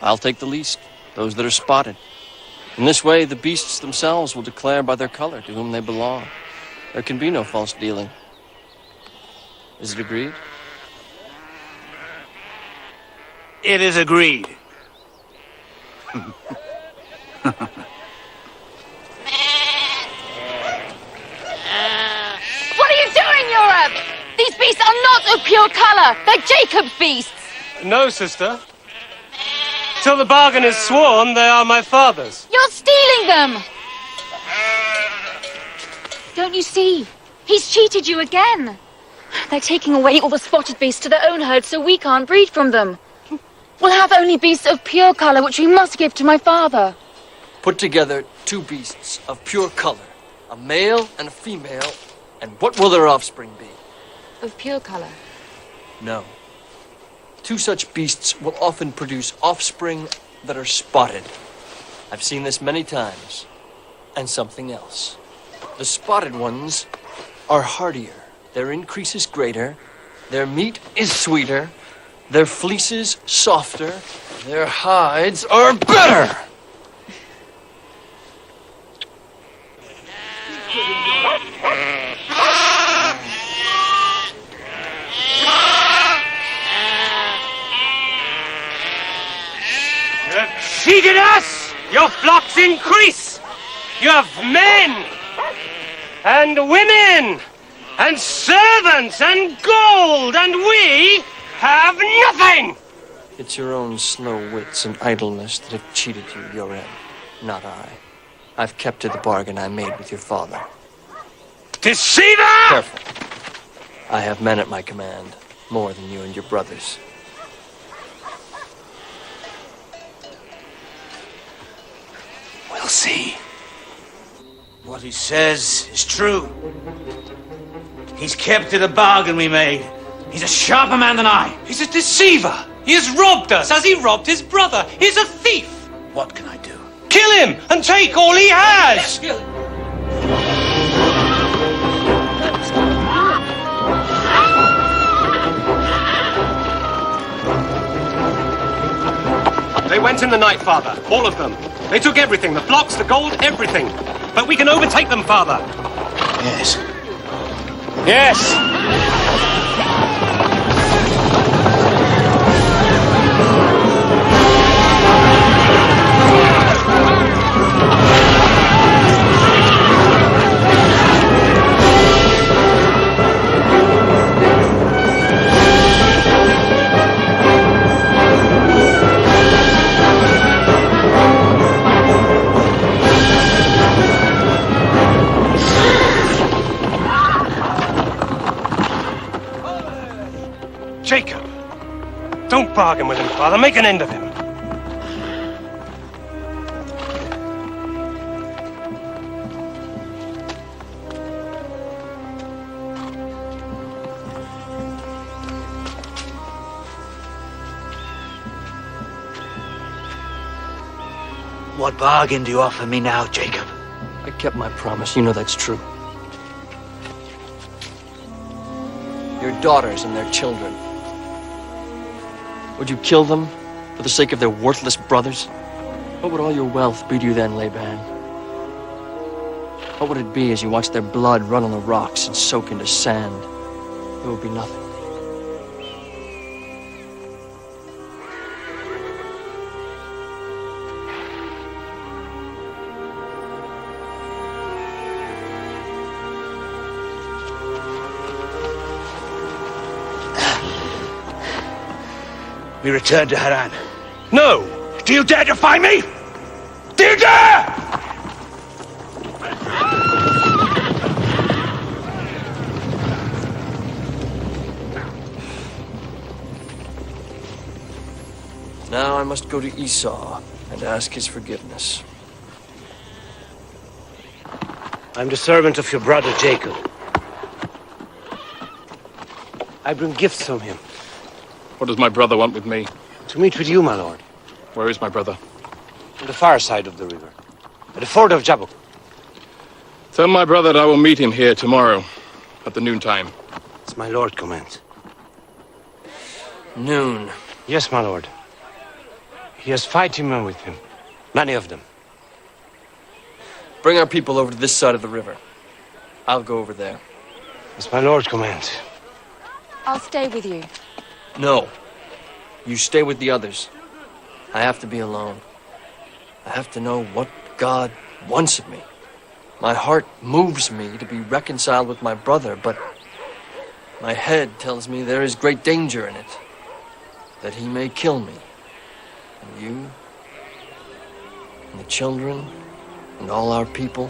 I'll take the least, those that are spotted. In this way, the beasts themselves will declare by their color to whom they belong. There can be no false dealing. Is it agreed? It is agreed. What are you doing, Europe? These beasts are not of pure color. They're Jacob's beasts. No, sister. Till the bargain is sworn, they are my father's. You're stealing them. Don't you see? He's cheated you again. They're taking away all the spotted beasts to their own herd so we can't breed from them. We'll have only beasts of pure color, which we must give to my father. Put together two beasts of pure color, a male and a female, and what will their offspring be? Of pure color? No. Two such beasts will often produce offspring that are spotted. I've seen this many times. And something else. The spotted ones are hardier. Their increase is greater. Their meat is sweeter. Their fleeces softer. Their hides are better. You have cheated us! Your flocks increase! You have men and women and servants and gold, and we have nothing! It's your own slow wits and idleness that have cheated you, Yorem, not I. I've kept to the bargain I made with your father. Deceiver! Careful. I have men at my command, more than you and your brothers. We'll see. What he says is true. He's kept to the bargain we made. He's a sharper man than I. He's a deceiver. He has robbed us as he robbed his brother. He's a thief. What can I do? Kill him and take all he has. Yes, kill him. They went in the night, Father. All of them. They took everything. The flocks, the gold, everything. But we can overtake them, Father. Yes. Yes. Jacob! Don't bargain with him, Father. Make an end of him. What bargain do you offer me now, Jacob? I kept my promise. You know that's true. Your daughters and their children. Would you kill them for the sake of their worthless brothers? What would all your wealth be to you then, Laban? What would it be as you watch their blood run on the rocks and soak into sand? It would be nothing. We return to Haran. No! Do you dare defy me? Do you dare? Now I must go to Esau and ask his forgiveness. I'm the servant of your brother Jacob. I bring gifts from him. What does my brother want with me? To meet with you, my lord. Where is my brother? On the far side of the river. At the ford of Jabbok. Tell my brother that I will meet him here tomorrow at the noontime. As my lord commands. Noon. Yes, my lord. He has fighting men with him. Many of them. Bring our people over to this side of the river. I'll go over there. As my lord commands. I'll stay with you. No. You stay with the others. I have to be alone. I have to know what God wants of me. My heart moves me to be reconciled with my brother, but my head tells me there is great danger in it. That he may kill me. And you, and the children, and all our people.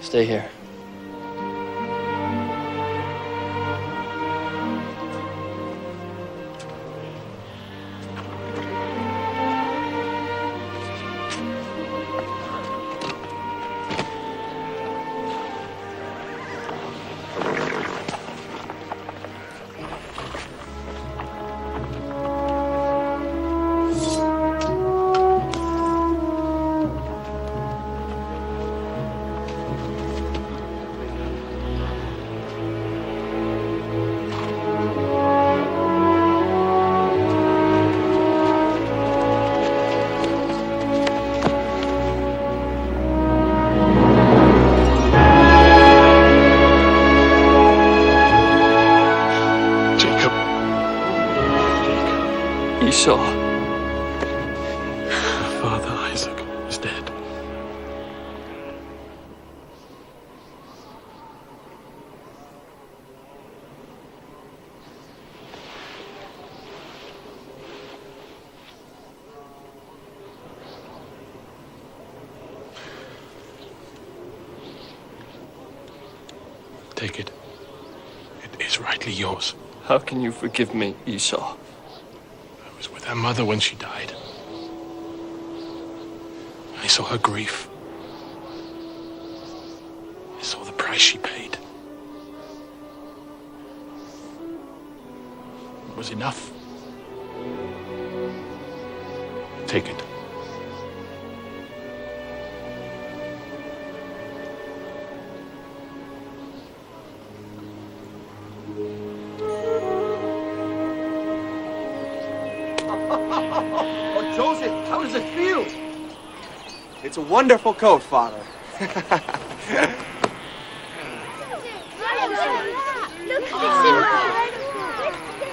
Stay here. Esau. Father Isaac is dead. Take it. It is rightly yours. How can you forgive me, Esau? I was with her mother when she died. I saw her grief. I saw the price she paid. It was enough. Take it. Oh, Joseph, how does it feel? It's a wonderful coat, Father.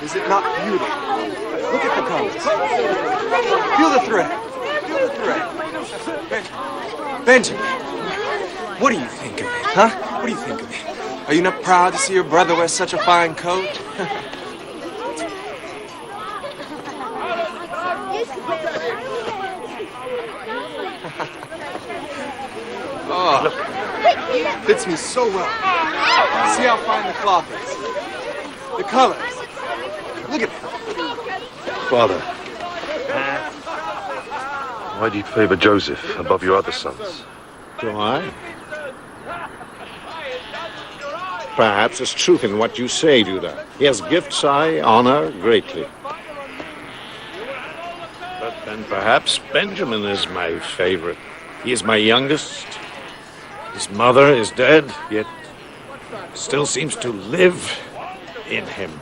Is it not beautiful? Look at the colors. Feel the thread. Feel the thread. Benjamin, what do you think of it, huh? What do you think of it? Are you not proud to see your brother wear such a fine coat? Oh, fits me so well. See how fine the cloth is. The colors. Look at them. Father, why do you favor Joseph above your other sons? Do I? Perhaps there's truth in what you say, Judah. He has gifts I honor greatly. But then perhaps Benjamin is my favorite. He is my youngest. His mother is dead, yet still seems to live in him.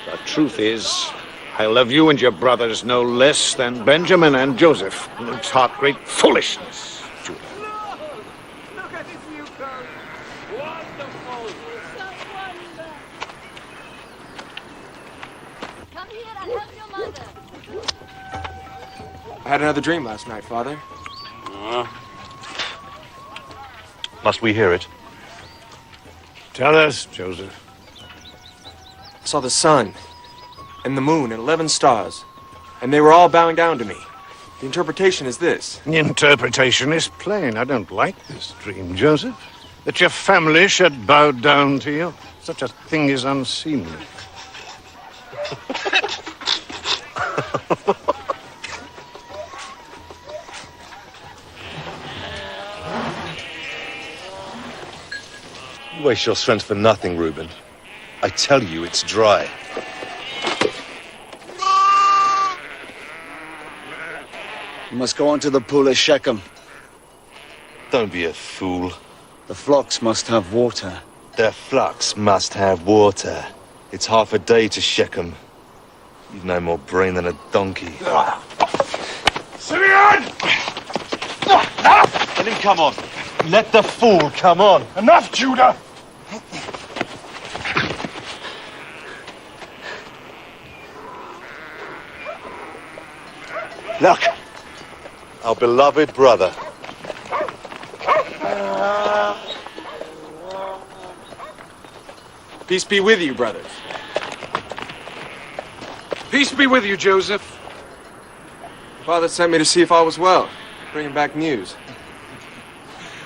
The truth is, I love you and your brothers no less than Benjamin and Joseph, who taught great foolishness, Judah. I had another dream last night, Father. Must we hear it? Tell us, Joseph. I saw the sun and the moon and 11 stars, and they were all bowing down to me. The interpretation is this. The interpretation is plain. I don't like this dream, Joseph. That your family should bow down to you. Such a thing is unseemly. You waste your strength for nothing, Reuben. I tell you, it's dry. You must go on to the pool of Shechem. Don't be a fool. The flocks must have water. Their flocks must have water. It's half a day to Shechem. You've no more brain than a donkey. Simeon! Let him come on. Let the fool come on. Enough, Judah! Look, our beloved brother. Peace be with you, brothers. Peace be with you, Joseph. Father sent me to see if I was well, bringing back news.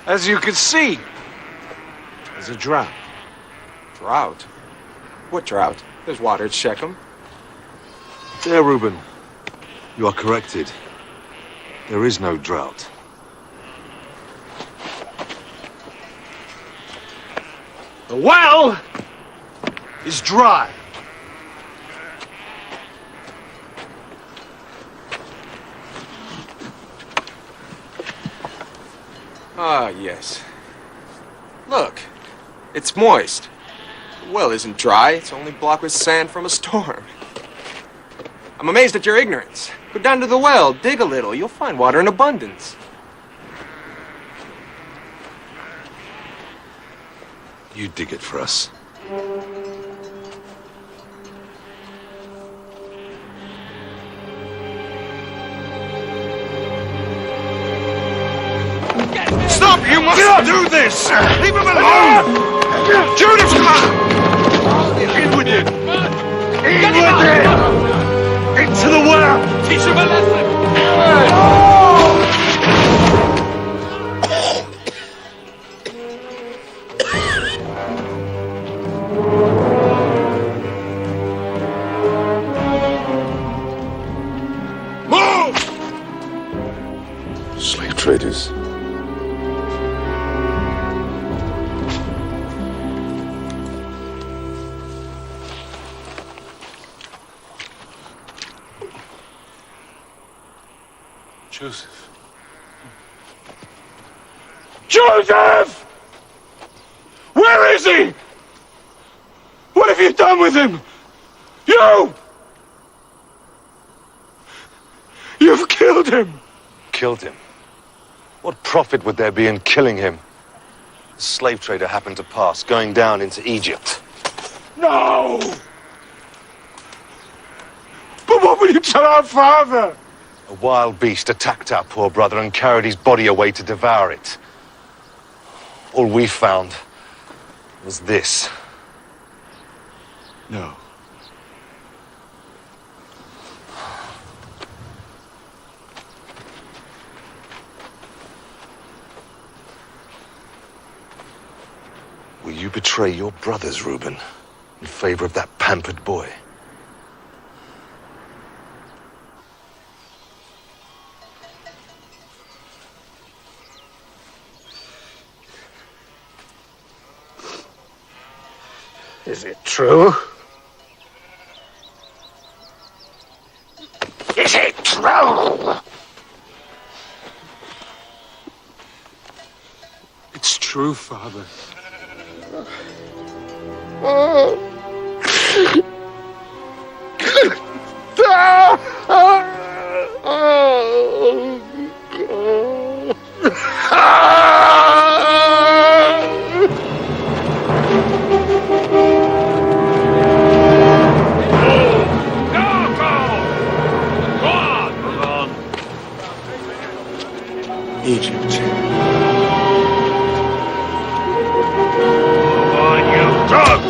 As you can see, there's a drought. Drought? What drought? There's water at Shechem. There, Reuben. You are corrected. There is no drought. The well is dry. Ah, yes. Look, it's moist. The well isn't dry, it's only blocked with sand from a storm. I'm amazed at your ignorance. Go down to the well, dig a little, you'll find water in abundance. You dig it for us. Stop! You must do this! Leave him alone! Judas, come on! In with it! In with it! Into the well! Teach him a lesson! Move! Slave traders. Joseph. Joseph! Where is he? What have you done with him? You! You've killed him! Killed him? What profit would there be in killing him? A slave trader happened to pass, going down into Egypt. No! But what will you tell our father? A wild beast attacked our poor brother and carried his body away to devour it. All we found was this. No. Will you betray your brothers, Reuben, in favor of that pampered boy? Is it true? Is it true? It's true, Father. Egypt. On, you dog!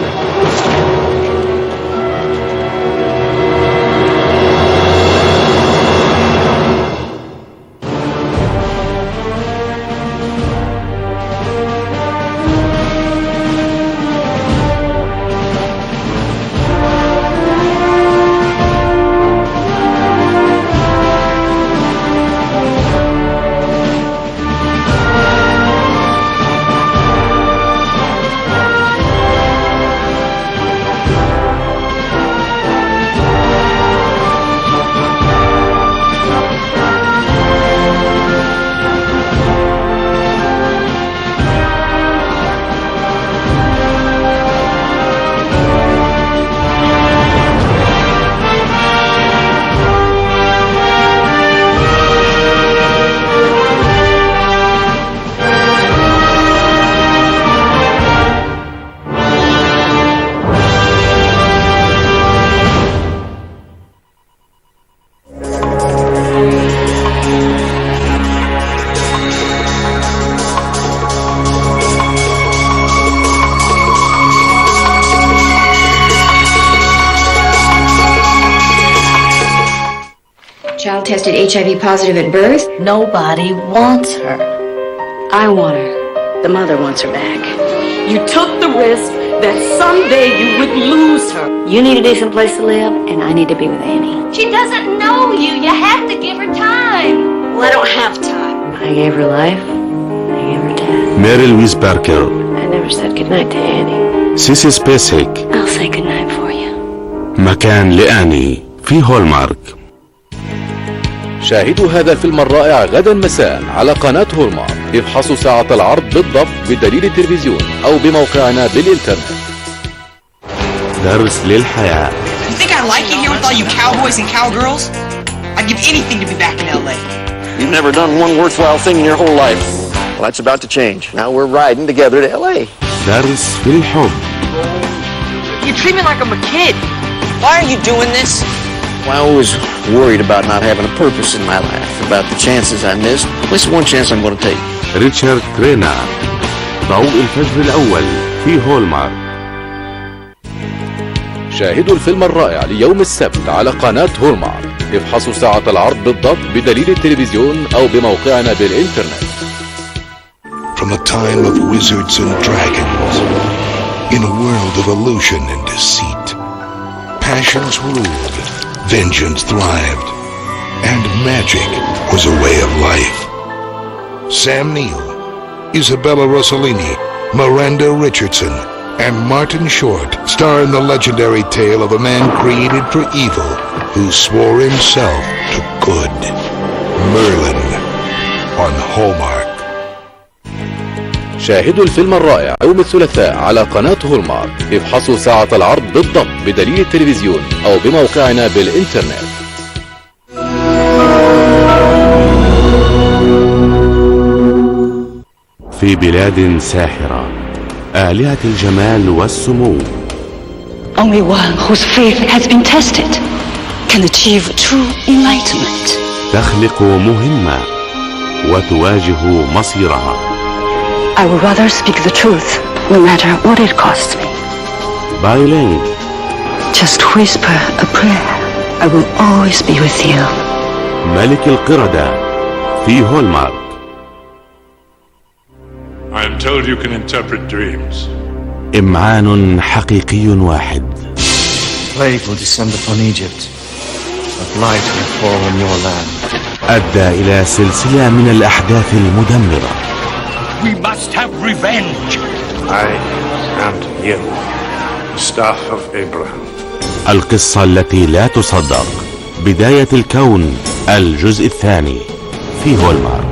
Child tested HIV positive at birth. Nobody wants her. I want her. The mother wants her back. You took the risk that someday you would lose her. You need a decent place to live, and I need to be with Annie. She doesn't know you. You have to give her time. Well, I don't have time. I gave her life. I gave her death. ماري لويس باركر. I never said goodnight to Annie. سيسي سبيسيك. I'll say goodnight for you. مكان لآني في هولمارك. شاهدوا هذا الفيلم الرائع غدا مساء على قناة هولمارك. افحصوا ساعة العرض بالضبط بدليل التلفزيون أو بموقعنا بالإنترنت. درس للحياة. You think I like it here with all you cowboys and cowgirls? I'd give anything to be back in LA. You've never done one worthwhile thing in your whole life. Well, that's about to change. Now we're riding together to LA. درس في الحب. You treat me like I'm a kid. Why are you doing this? Well, I always worried about not having a purpose in my life, about the chances I missed. This is one chance I'm going to take. ريتشارد كرينا. ضوء الفجر الأول في هولمارك. شاهدوا الفيلم الرائع ليوم السبت على قناة هولمارك. افحصوا ساعة العرض بالضبط بدليل التلفزيون أو بموقعنا بالإنترنت. From a time of wizards and dragons, in a world of illusion and deceit, passions ruled, vengeance thrived, and magic was a way of life. Sam Neill, Isabella Rossellini, Miranda Richardson, and Martin Short star in the legendary tale of a man created for evil who swore himself to good. Merlin on Hallmark. شاهدوا الفيلم الرائع يوم الثلاثاء على قناة هولمارك. افحصوا ساعة العرض بالضبط بدليل التلفزيون أو بموقعنا بالإنترنت. في في بلاد ساحرة آلهة الجمال والسمو. Only one whose faith has been tested can achieve true enlightenment. تخلق مهمة وتواجه مصيرها. I would rather speak the truth, no matter what it costs me. بايلينغ. Just whisper a prayer. I will always be with you. ملك القردة في هولمارك. I am told you can interpret dreams. إمعان حقيقي واحد. Plague will descend upon Egypt, but light will fall on your land. أدى إلى سلسلة من الأحداث المدمرة. We must have revenge. I am to you the staff of Abraham. القصة التي لا تصدق. بداية الكون الجزء الثاني في هولمارك.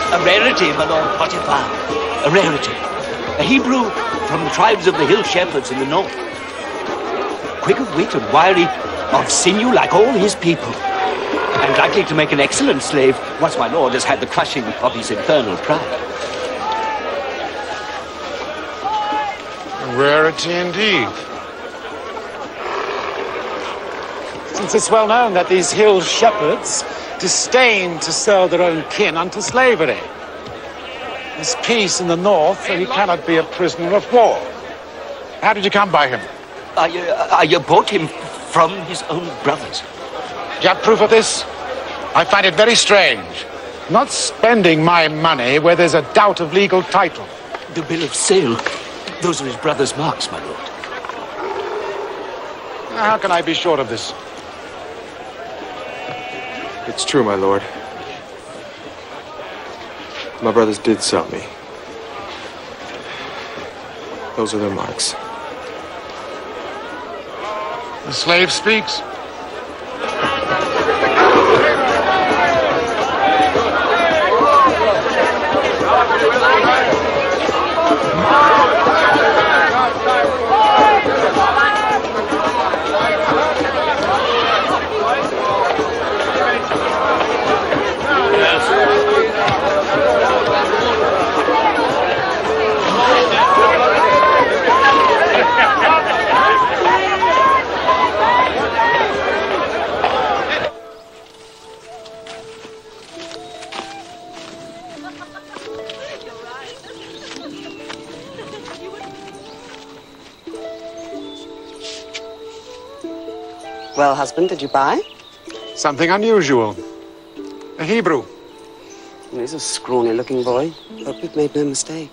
A rarity, my Lord Potiphar. A rarity. A Hebrew from the tribes of the hill shepherds in the north. Quick of wit and wiry, of sinew like all his people. And likely to make an excellent slave once my lord has had the crushing of his infernal pride. A rarity indeed. Since it's well known that these hill shepherds disdain to sell their own kin unto slavery. There's peace in the north, and he cannot be a prisoner of war. How did you come by him? I bought him from his own brothers. Do you have proof of this? I find it very strange. Not spending my money where there's a doubt of legal title. The bill of sale. Those are his brother's marks, my lord. How can I be sure of this? It's true, my lord. My brothers did sell me. Those are their marks. The slave speaks. Well, husband, did you buy? Something unusual. A Hebrew. He's a scrawny-looking boy. Hope we've made no mistake.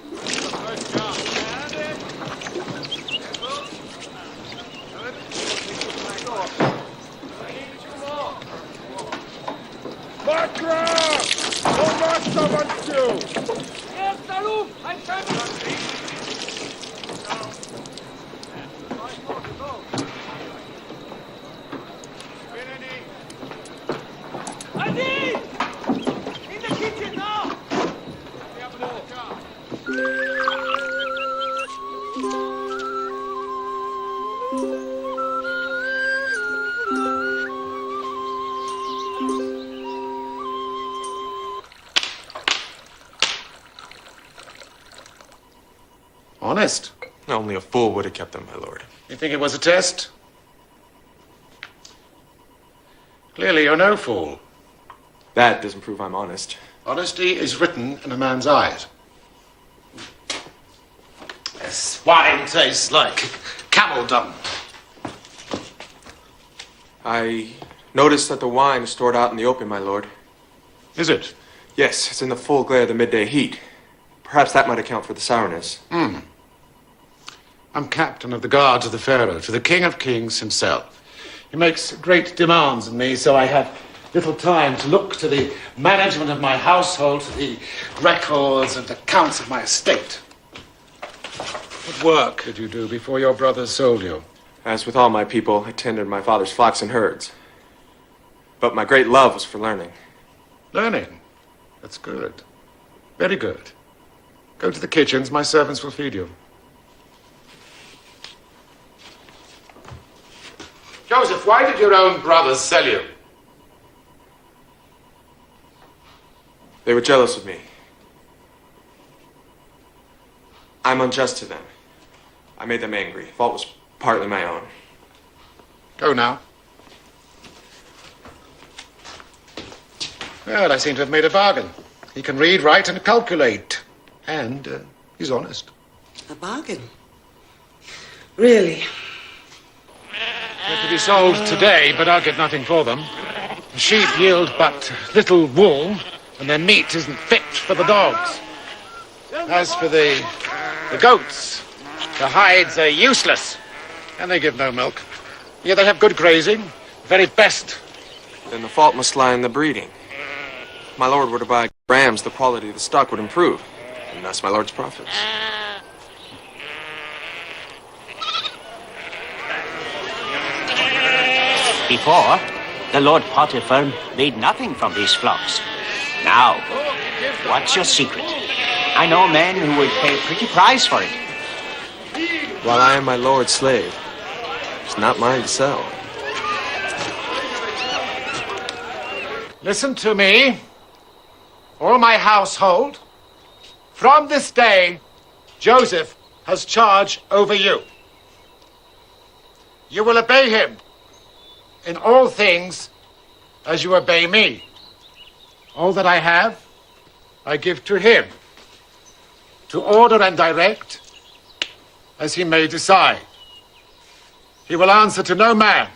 Honest? Only a fool would have kept them, my lord. You think it was a test? Clearly you're no fool. That doesn't prove I'm honest. Honesty is written in a man's eyes. This wine tastes like camel dung. I noticed that the wine is stored out in the open, my lord. Is it? Yes, it's in the full glare of the midday heat. Perhaps that might account for the sourness. I'm captain of the guards of the Pharaoh, to the King of Kings himself. He makes great demands on me, so I have little time to look to the management of my household, to the records and accounts of my estate. What work did you do before your brothers sold you? As with all my people, I tended my father's flocks and herds. But my great love was for learning. Learning? That's good. Very good. Go to the kitchens, my servants will feed you. Joseph, why did your own brothers sell you? They were jealous of me. I'm unjust to them. I made them angry. Fault was partly my own. Go now. Well, I seem to have made a bargain. He can read, write, and calculate. And he's honest. A bargain? Really? They're to be sold today, but I'll get nothing for them. The sheep yield but little wool, and their meat isn't fit for the dogs. As for the goats, the hides are useless, and they give no milk. Yet they have good grazing, the very best. Then the fault must lie in the breeding. If my lord were to buy rams, the quality of the stock would improve, and thus my lord's profits. Before, the Lord Potiphar made nothing from these flocks. Now, what's your secret? I know men who would pay a pretty price for it. While I am my lord's slave, it's not mine to sell. Listen to me, all my household. From this day, Joseph has charge over you. You will obey him in all things as you obey me. All that I have, I give to him, to order and direct as he may decide. He will answer to no man,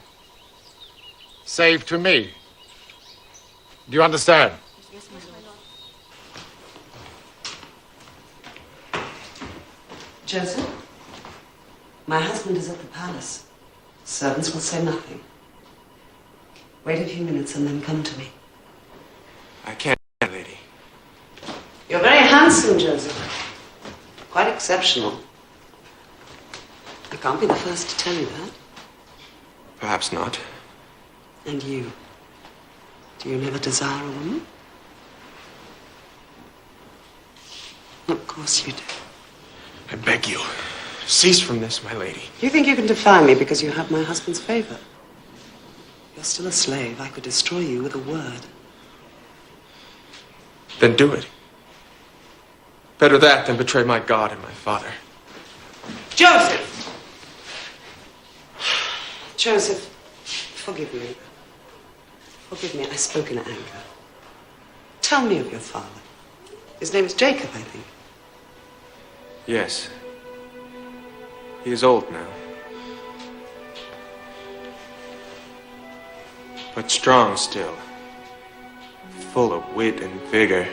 save to me. Do you understand? Yes, my lord. Joseph, my husband is at the palace. Servants will say nothing. Wait a few minutes and then come to me. I can't, lady. You're very handsome, Joseph. Quite exceptional. I can't be the first to tell you that. Perhaps not. And you? Do you never desire a woman? Of course you do. I beg you, cease from this, my lady. You think you can defy me because you have my husband's favor? You're still a slave. I could destroy you with a word. Then do it. Better that than betray my God and my father. Joseph! Joseph, forgive me. Forgive me, I spoke in anger. Tell me of your father. His name is Jacob, I think. Yes. He is old now. But strong still. Full of wit and vigor.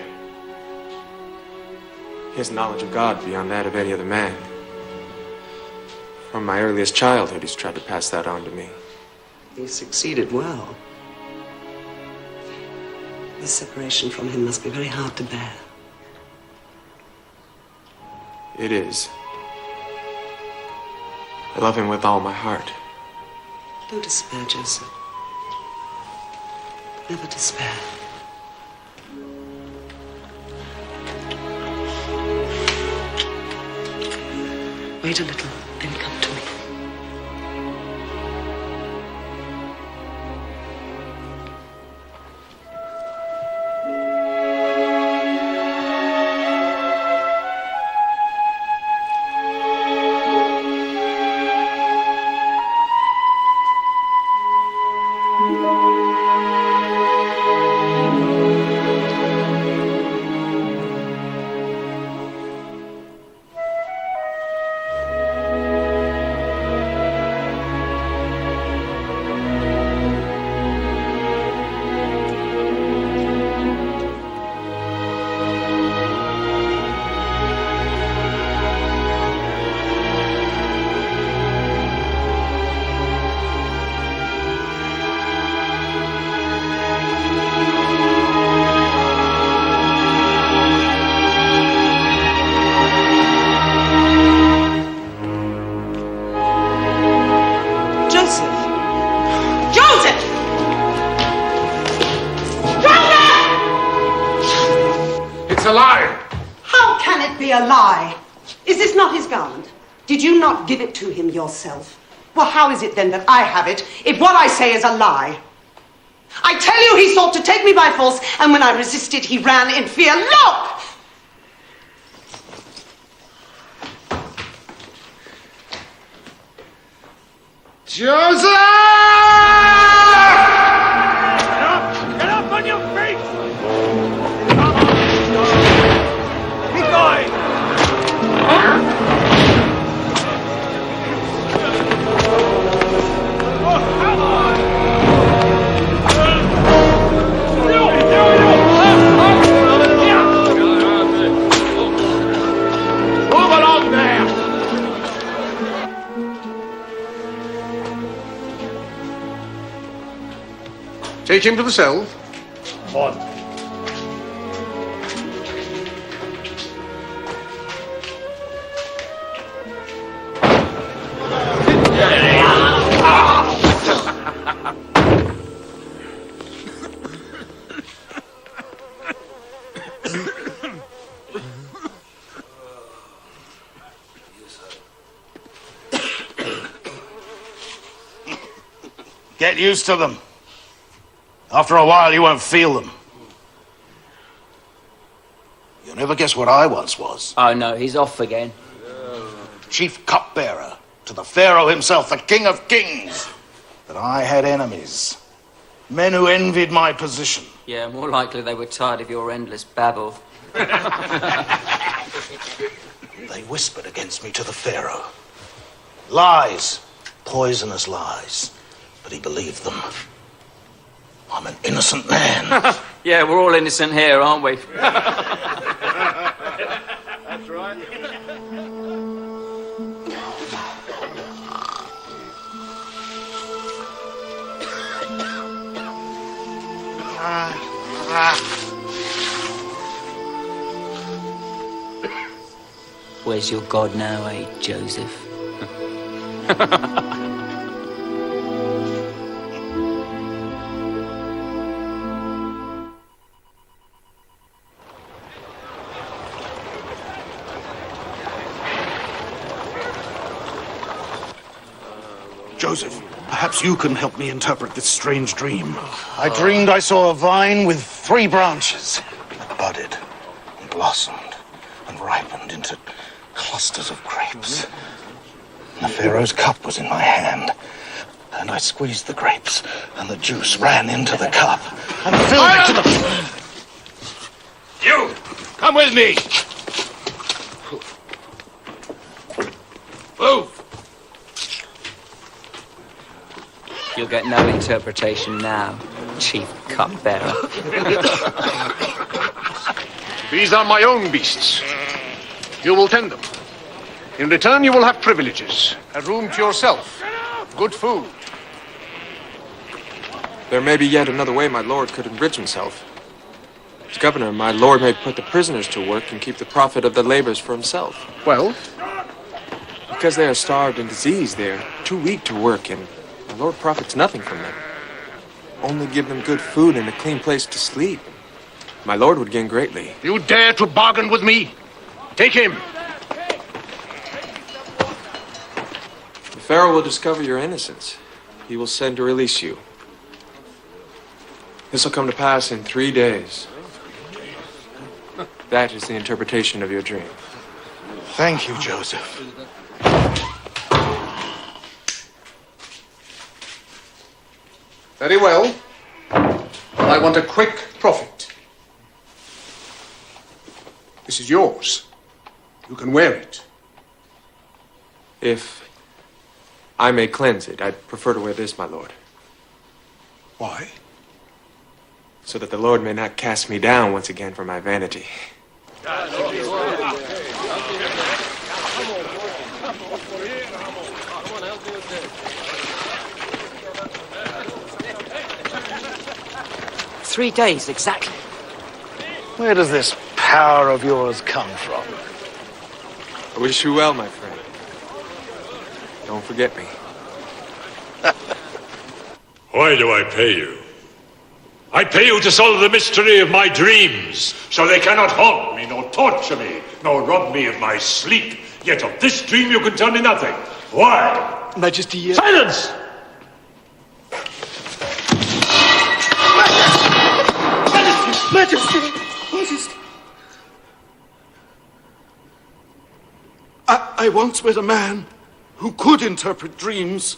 He has knowledge of God beyond that of any other man. From my earliest childhood, he's tried to pass that on to me. He succeeded well. This separation from him must be very hard to bear. It is. I love him with all my heart. Don't despair, Joseph. Never despair. Wait a little, then come to me. How can it be a lie? Is this not his garment? Did you not give it to him yourself? Well, how is it then that I have it if what I say is a lie? I tell you, he sought to take me by force, and when I resisted, he ran in fear. Look! Joseph! Get up on your feet! Keep going! Move along there! Take him to the cell. On. Get used to them. After a while, you won't feel them. You'll never guess what I once was. Oh no, he's off again. Chief cupbearer to the Pharaoh himself, the King of Kings. But I had enemies. Men who envied my position. Yeah, more likely they were tired of your endless babble. They whispered against me to the Pharaoh. Lies. Poisonous lies. But he believed them. I'm an innocent man. Yeah, we're all innocent here, aren't we? That's right. Where's your God now, eh, Joseph? Joseph, perhaps you can help me interpret this strange dream. I dreamed I saw a vine with 3 branches. It budded and blossomed and ripened into clusters of grapes. The Pharaoh's cup was in my hand, and I squeezed the grapes, and the juice ran into the cup and filled it to the... You! Come with me! Move! You'll get no interpretation now, Chief Cupbearer. These are my own beasts. You will tend them. In return, you will have privileges. A room to yourself. Good food. There may be yet another way my lord could enrich himself. As governor, my lord may put the prisoners to work and keep the profit of their labors for himself. Well? Because they are starved and diseased, they are too weak to work, and my lord profits nothing from them. Only give them good food and a clean place to sleep. My lord would gain greatly. You dare to bargain with me? Take him. The Pharaoh will discover your innocence. He will send to release you. This will come to pass in 3 days. That is the interpretation of your dream. Thank you, Joseph. Very well. But I want a quick profit. This is yours. You can wear it. If I may cleanse it, I'd prefer to wear this, my lord. Why? So that the Lord may not cast me down once again for my vanity. Three days, exactly. Where does this power of yours come from? I wish you well, my friend. Don't forget me. Why do I pay you? I pay you to solve the mystery of my dreams, so they cannot haunt me, nor torture me, nor rob me of my sleep. Yet of this dream you can tell me nothing. Why? Majesty, Silence! Majesty! I once met a man who could interpret dreams.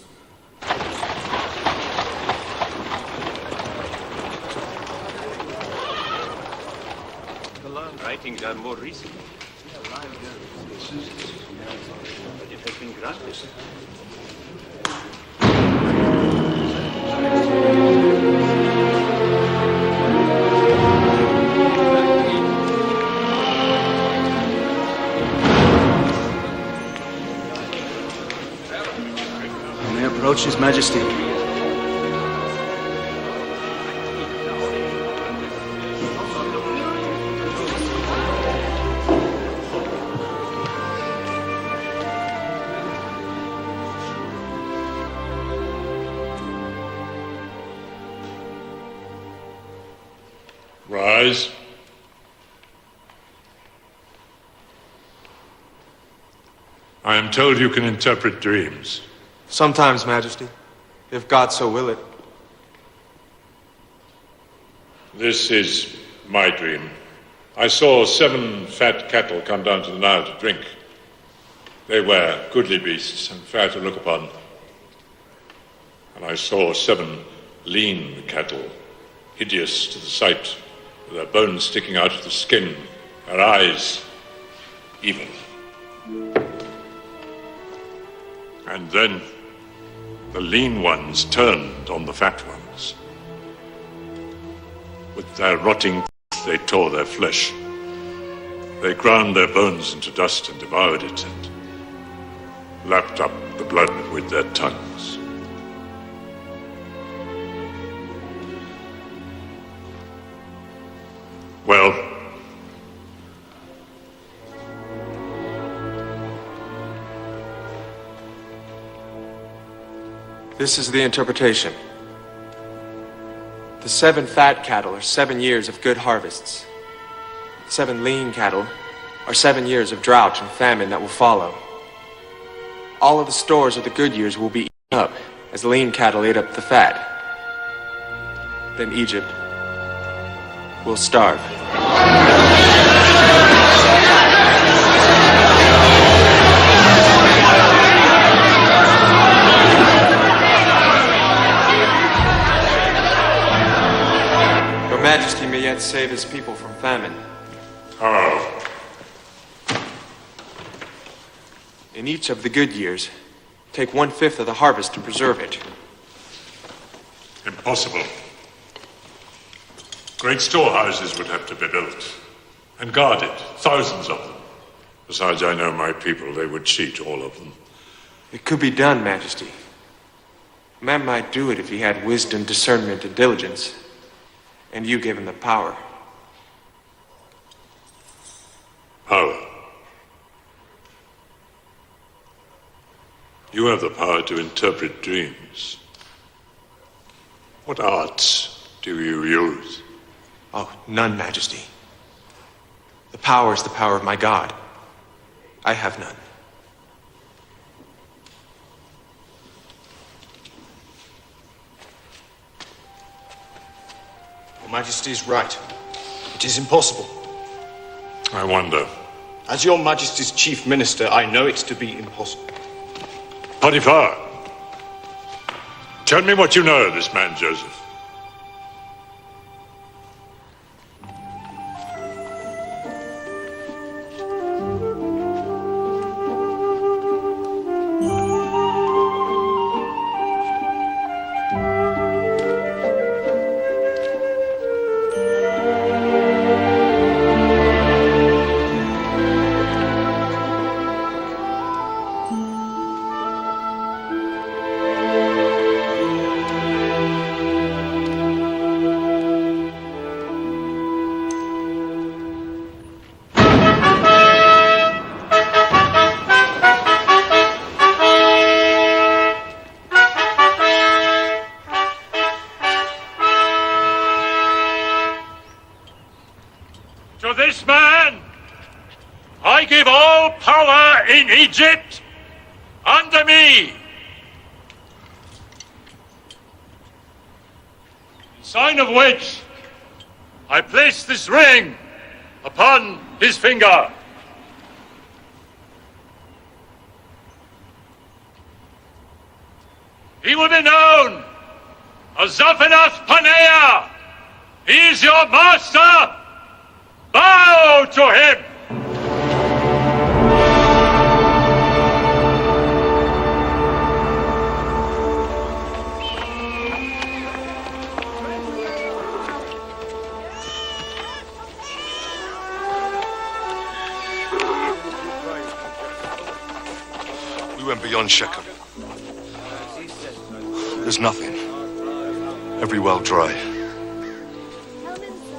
The land writings are more recent. But it has been granted. May I approach His Majesty? Rise. I am told you can interpret dreams. Sometimes, Majesty, if God so will it. This is my dream. I saw 7 fat cattle come down to the Nile to drink. They were goodly beasts and fair to look upon. And I saw 7 lean cattle, hideous to the sight, with their bones sticking out of the skin, their eyes evil. And then the lean ones turned on the fat ones. With their rotting teeth, they tore their flesh. They ground their bones into dust and devoured it, and lapped up the blood with their tongues. Well, this is the interpretation. The 7 fat cattle are 7 years of good harvests. 7 lean cattle are 7 years of drought and famine that will follow. All of the stores of the good years will be eaten up as the lean cattle ate up the fat. Then Egypt will starve. Your Majesty may yet save his people from famine. how? In each of the good years, take 1/5 of the harvest to preserve it. Impossible. Great storehouses would have to be built and guarded, thousands of them. Besides, I know my people, they would cheat all of them. It could be done, Majesty. A man might do it if he had wisdom, discernment, and diligence, and you gave him the power. Power. You have the power to interpret dreams. What arts do you use? Oh, none, Majesty. The power is the power of my God. I have none. Your Majesty is right. It is impossible. I wonder. As Your Majesty's chief minister, I know it to be impossible. Potiphar, tell me what you know of this man, Joseph. I give all power in Egypt unto me. In sign of which, I place this ring upon his finger. He will be known as Zaphenath Paneah. He is your master. Bow to him. We went beyond Shechem. There's nothing. Every well dry.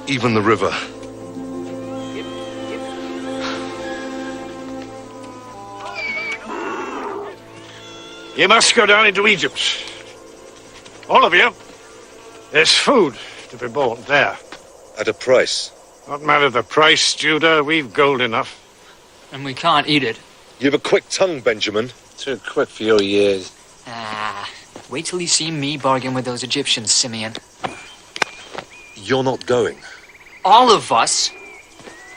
Even the river. You must go down into Egypt. All of you. There's food to be bought there. At a price. Not matter the price, Judah. We've gold enough. And we can't eat it. You have a quick tongue, Benjamin. Too quick for your years. Wait till you see me bargain with those Egyptians, Simeon. You're not going. All of us,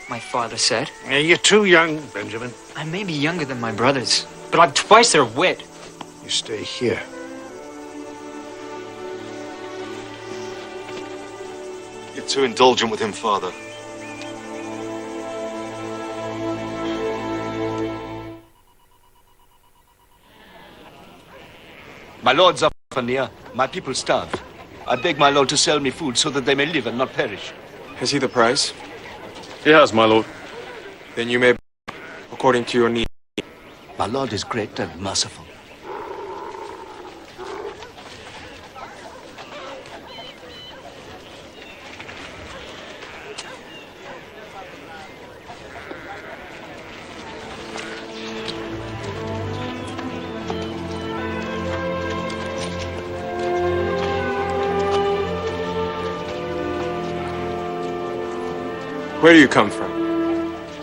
my father said. Yeah, you're too young, Benjamin. I may be younger than my brothers, but I've twice their wit. You stay here. You're too indulgent with him, Father. My lord Zaphenath, my people starve. I beg my lord to sell me food so that they may live and not perish. Has he the price? He has, my lord. Then you may, according to your need. My lord is great and merciful. Where do you come from?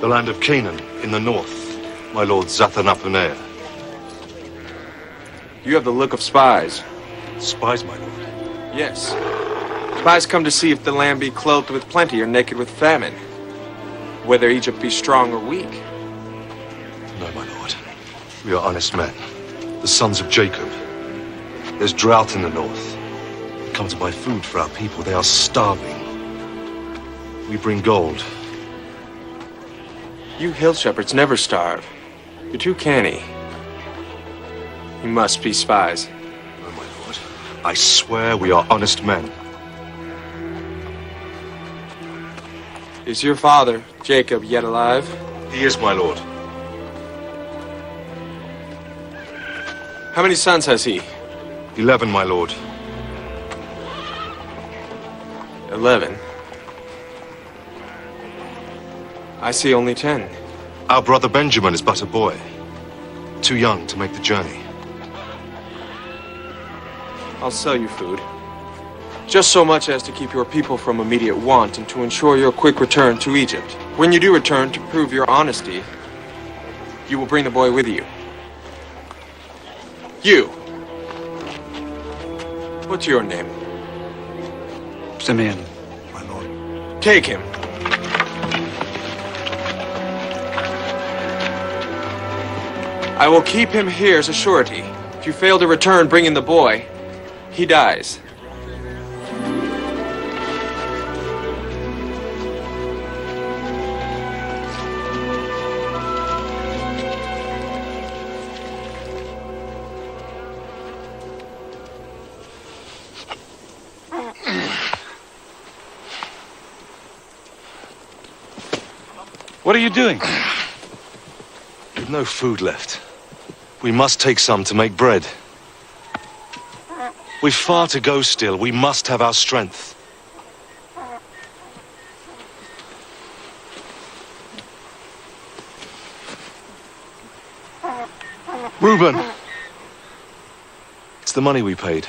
The land of Canaan, in the north. My lord Zaphenath Paneah. You have the look of spies. Spies, my lord? Yes. Spies come to see if the land be clothed with plenty or naked with famine. Whether Egypt be strong or weak. No, my lord. We are honest men. The sons of Jacob. There's drought in the north. We come to buy food for our people. They are starving. We bring gold. You hill shepherds never starve. You're too canny. You must be spies. No, my lord. I swear we are honest men. Is your father, Jacob, yet alive? He is, my lord. How many sons has he? 11, my lord. 11? I see only 10. Our brother Benjamin is but a boy. Too young to make the journey. I'll sell you food. Just so much as to keep your people from immediate want and to ensure your quick return to Egypt. When you do return, to prove your honesty, you will bring the boy with you. You. What's your name? Simeon, my lord. Take him. I will keep him here as a surety. If you fail to return bringing the boy, he dies. What are you doing? We've no food left. We must take some to make bread. We've far to go still. We must have our strength. Reuben! It's the money we paid.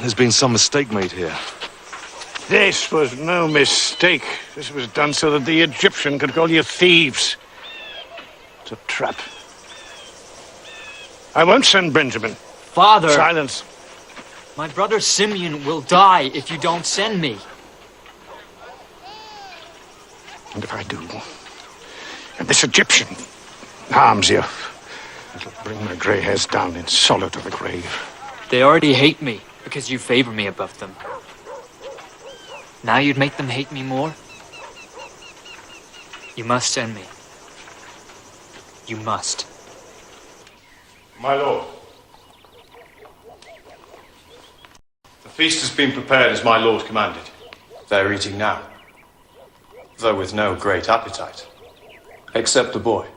There's been some mistake made here. This was no mistake. This was done so that the Egyptian could call you thieves. It's a trap. I won't send Benjamin. Father! Silence. My brother Simeon will die if you don't send me. And if I do, and this Egyptian harms you, it'll bring my grey hairs down in sorrow to the grave. They already hate me because you favor me above them. Now you'd make them hate me more? You must send me. You must. My lord. The feast has been prepared as my lord commanded. They're eating now, though with no great appetite, except the boy.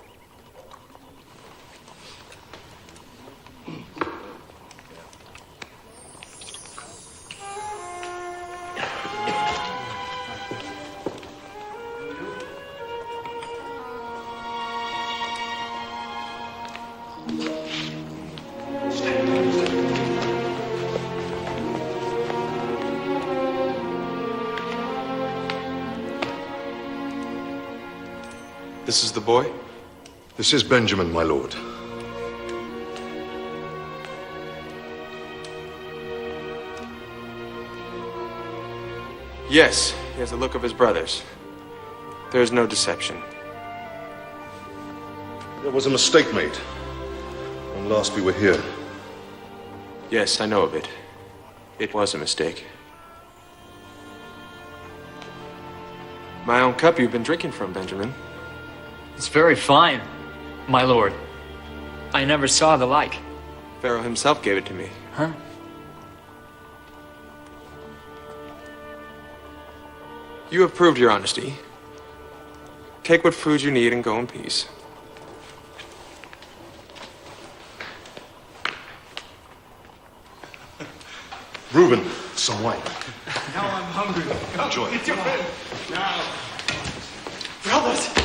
This is the boy? This is Benjamin, my lord. Yes, he has the look of his brothers. There is no deception. There was a mistake made when last we were here. Yes, I know of it. It was a mistake. My own cup you've been drinking from, Benjamin. It's very fine, my lord. I never saw the like. Pharaoh himself gave it to me. Huh? You have proved your honesty. Take what food you need and go in peace. Reuben, some wine. Now I'm hungry. Enjoy. Get your friend. Now. Brothers!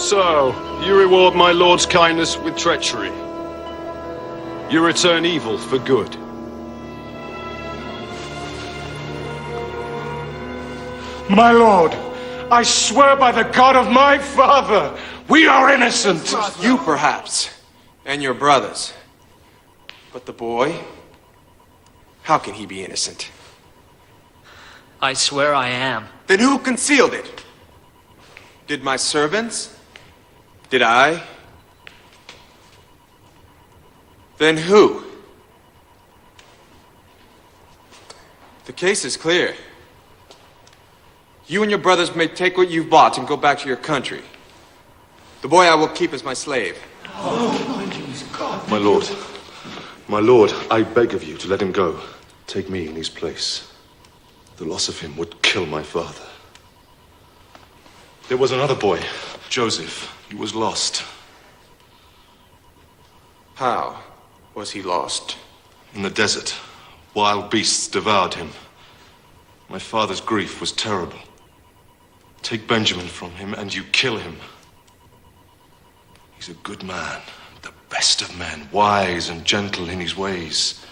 So, you reward my lord's kindness with treachery. You return evil for good. My lord, I swear by the God of my father, we are innocent. You, perhaps, and your brothers. But the boy, how can he be innocent? I swear I am. Then who concealed it? Did my servants? Did I? Then who? The case is clear. You and your brothers may take what you've bought and go back to your country. The boy I will keep as my slave. My lord, I beg of you to let him go. Take me in his place. The loss of him would kill my father. There was another boy, Joseph. He was lost. How was he lost? In the desert. Wild beasts devoured him. My father's grief was terrible. Take Benjamin from him and you kill him. He's a good man, the best of men, wise and gentle in his ways.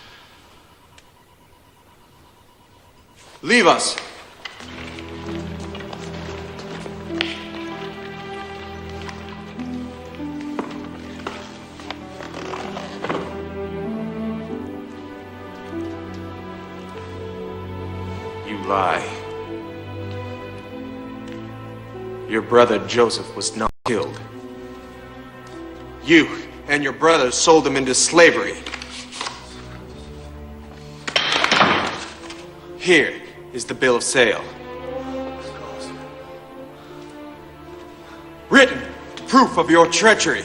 Leave us. You lie. Your brother Joseph was not killed. You and your brothers sold them into slavery. Here is the bill of sale. Written proof of your treachery.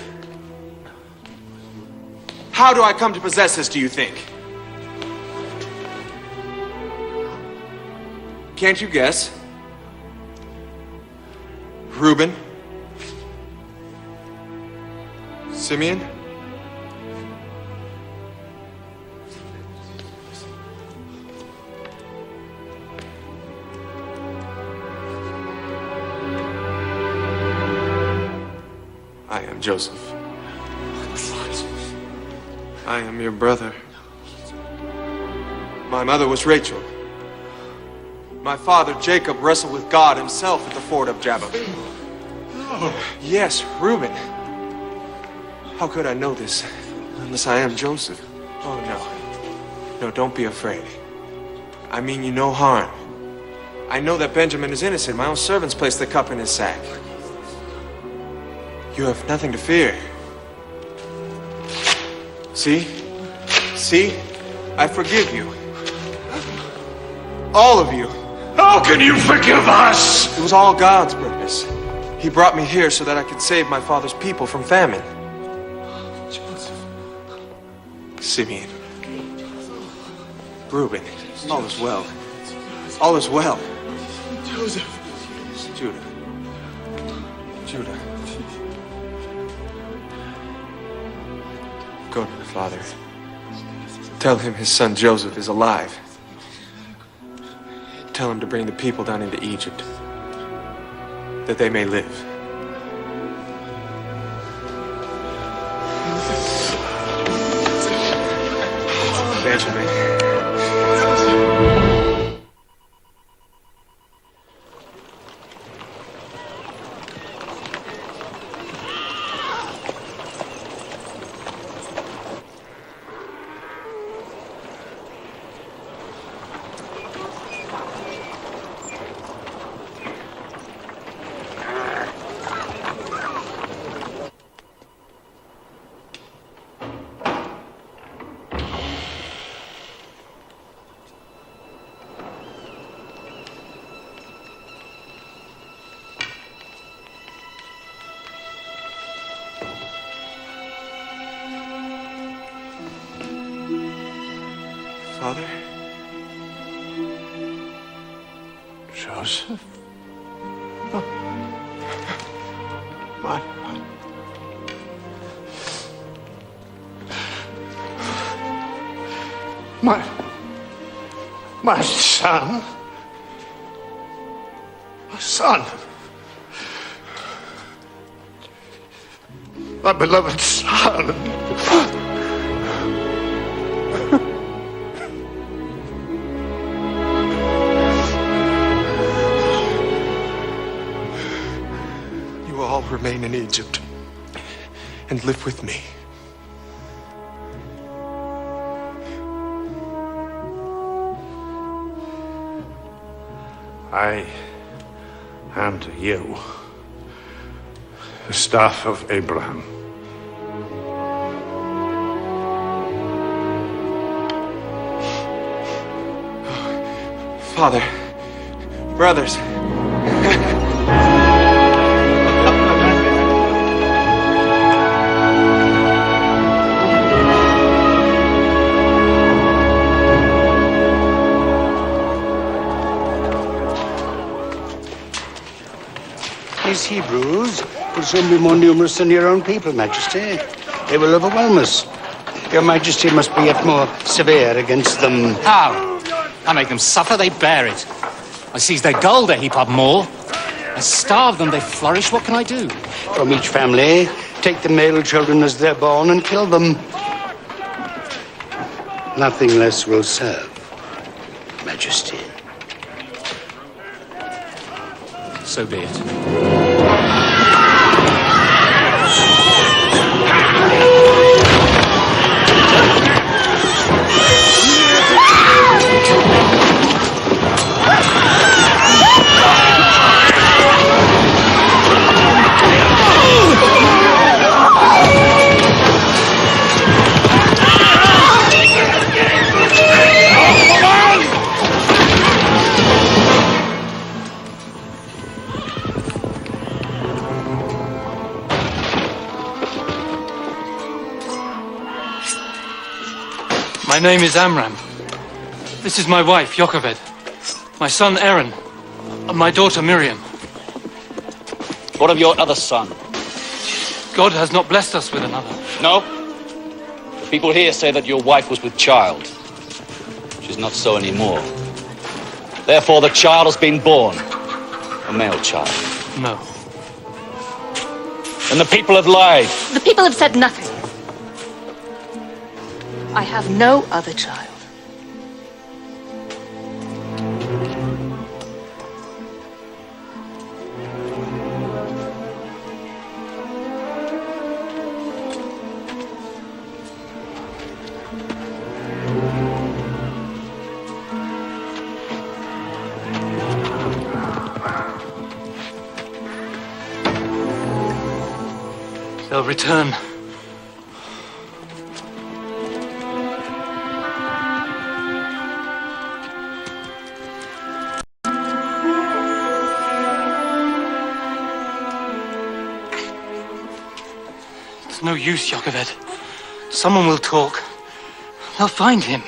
How do I come to possess this, do you think? Can't you guess? Reuben? Simeon? I am Joseph. I am your brother. My mother was Rachel. My father, Jacob, wrestled with God himself at the ford of Jabbok. Yes, Reuben. How could I know this unless I am Joseph? Oh, no. No, don't be afraid. I mean you no harm. I know that Benjamin is innocent. My own servants placed the cup in his sack. You have nothing to fear. See? See? I forgive you. All of you. How can you forgive us? It was all God's purpose. He brought me here so that I could save my father's people from famine. Simeon. Reuben. All is well. All is well. Joseph. Judah. Judah. Go to the father. Tell him his son Joseph is alive. Tell him to bring the people down into Egypt, that they may live. Benjamin. Father? Joseph? My son? My son? My beloved son? Remain in Egypt and live with me. I am to you the staff of Abraham. Father, brothers. These Hebrews will soon be more numerous than your own people, Majesty. They will overwhelm us. Your Majesty must be yet more severe against them. How? I make them suffer, they bear it. I seize their gold, I heap up more. I starve them, they flourish. What can I do? From each family, take the male children as they're born and kill them. Nothing less will serve, Majesty. So be it. My name is Amram. This is my wife, Jochebed. My son, Aaron. And my daughter, Miriam. What of your other son? God has not blessed us with another. No? The people here say that your wife was with child. Which is not so anymore. Therefore, the child has been born. A male child. No. And the people have lied. The people have said nothing. I have no other child. They'll return. It's no use, Jochebed. Someone will talk. They'll find him.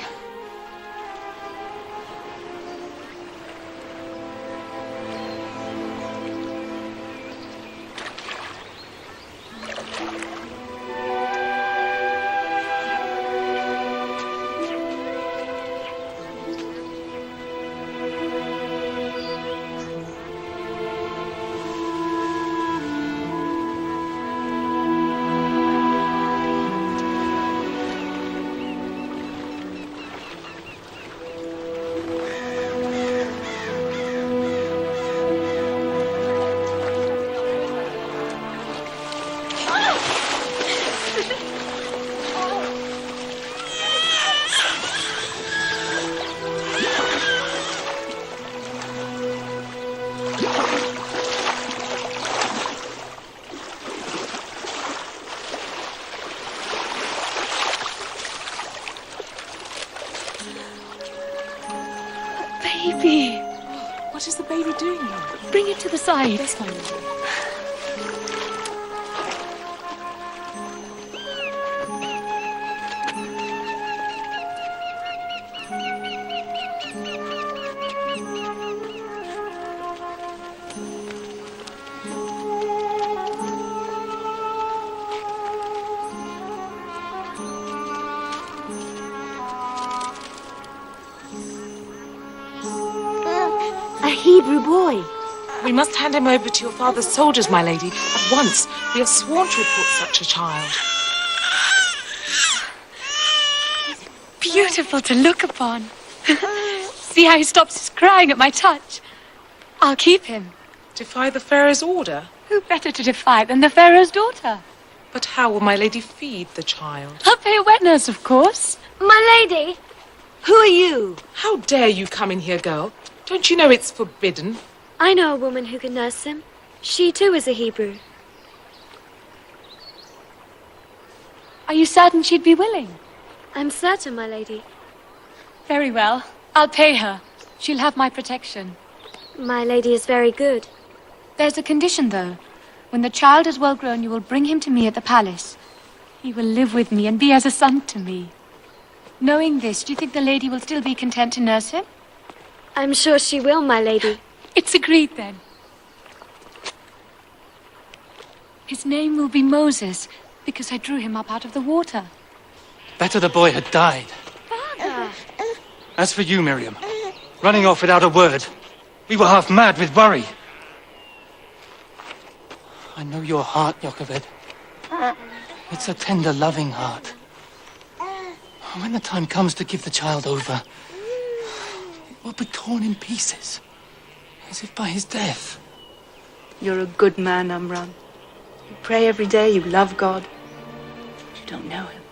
Baby. What is the baby doing here? Bring it to the side. Yes, my lady. A Hebrew boy. We must hand him over to your father's soldiers, my lady, at once. We have sworn to report such a child. Beautiful to look upon. See how he stops his crying at my touch. I'll keep him. Defy the Pharaoh's order? Who better to defy than the Pharaoh's daughter? But how will my lady feed the child? I'll pay a wet nurse, of course. My lady, who are you? How dare you come in here, girl? Don't you know it's forbidden? I know a woman who can nurse him. She too is a Hebrew. Are you certain she'd be willing? I'm certain, my lady. Very well. I'll pay her. She'll have my protection. My lady is very good. There's a condition, though. When the child is well grown, you will bring him to me at the palace. He will live with me and be as a son to me. Knowing this, do you think the lady will still be content to nurse him? I'm sure she will, my lady. It's agreed, then. His name will be Moses, because I drew him up out of the water. Better the boy had died. Father! As for you, Miriam, running off without a word, we were half mad with worry. I know your heart, Jochebed. It's a tender, loving heart. When the time comes to give the child over, it will be torn in pieces, as if by his death. You're a good man, Amram. You pray every day, you love God. But you don't know him.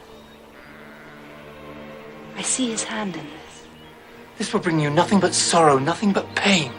I see his hand in this. This will bring you nothing but sorrow, nothing but pain.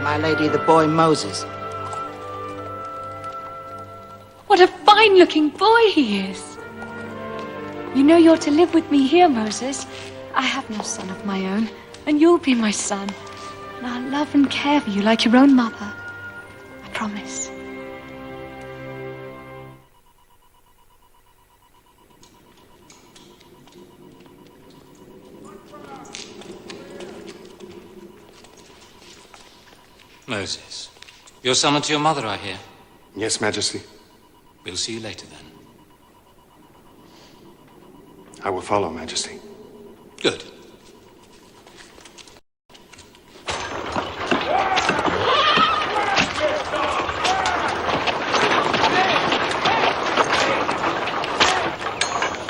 My lady, the boy Moses. What a fine-looking boy he is. You know you're to live with me here, Moses. I have no son of my own, and you'll be my son. And I'll love and care for you like your own mother. I promise. Moses, you're summoned to your mother, I hear. Yes, Majesty. We'll see you later, then. I will follow, Majesty. Good.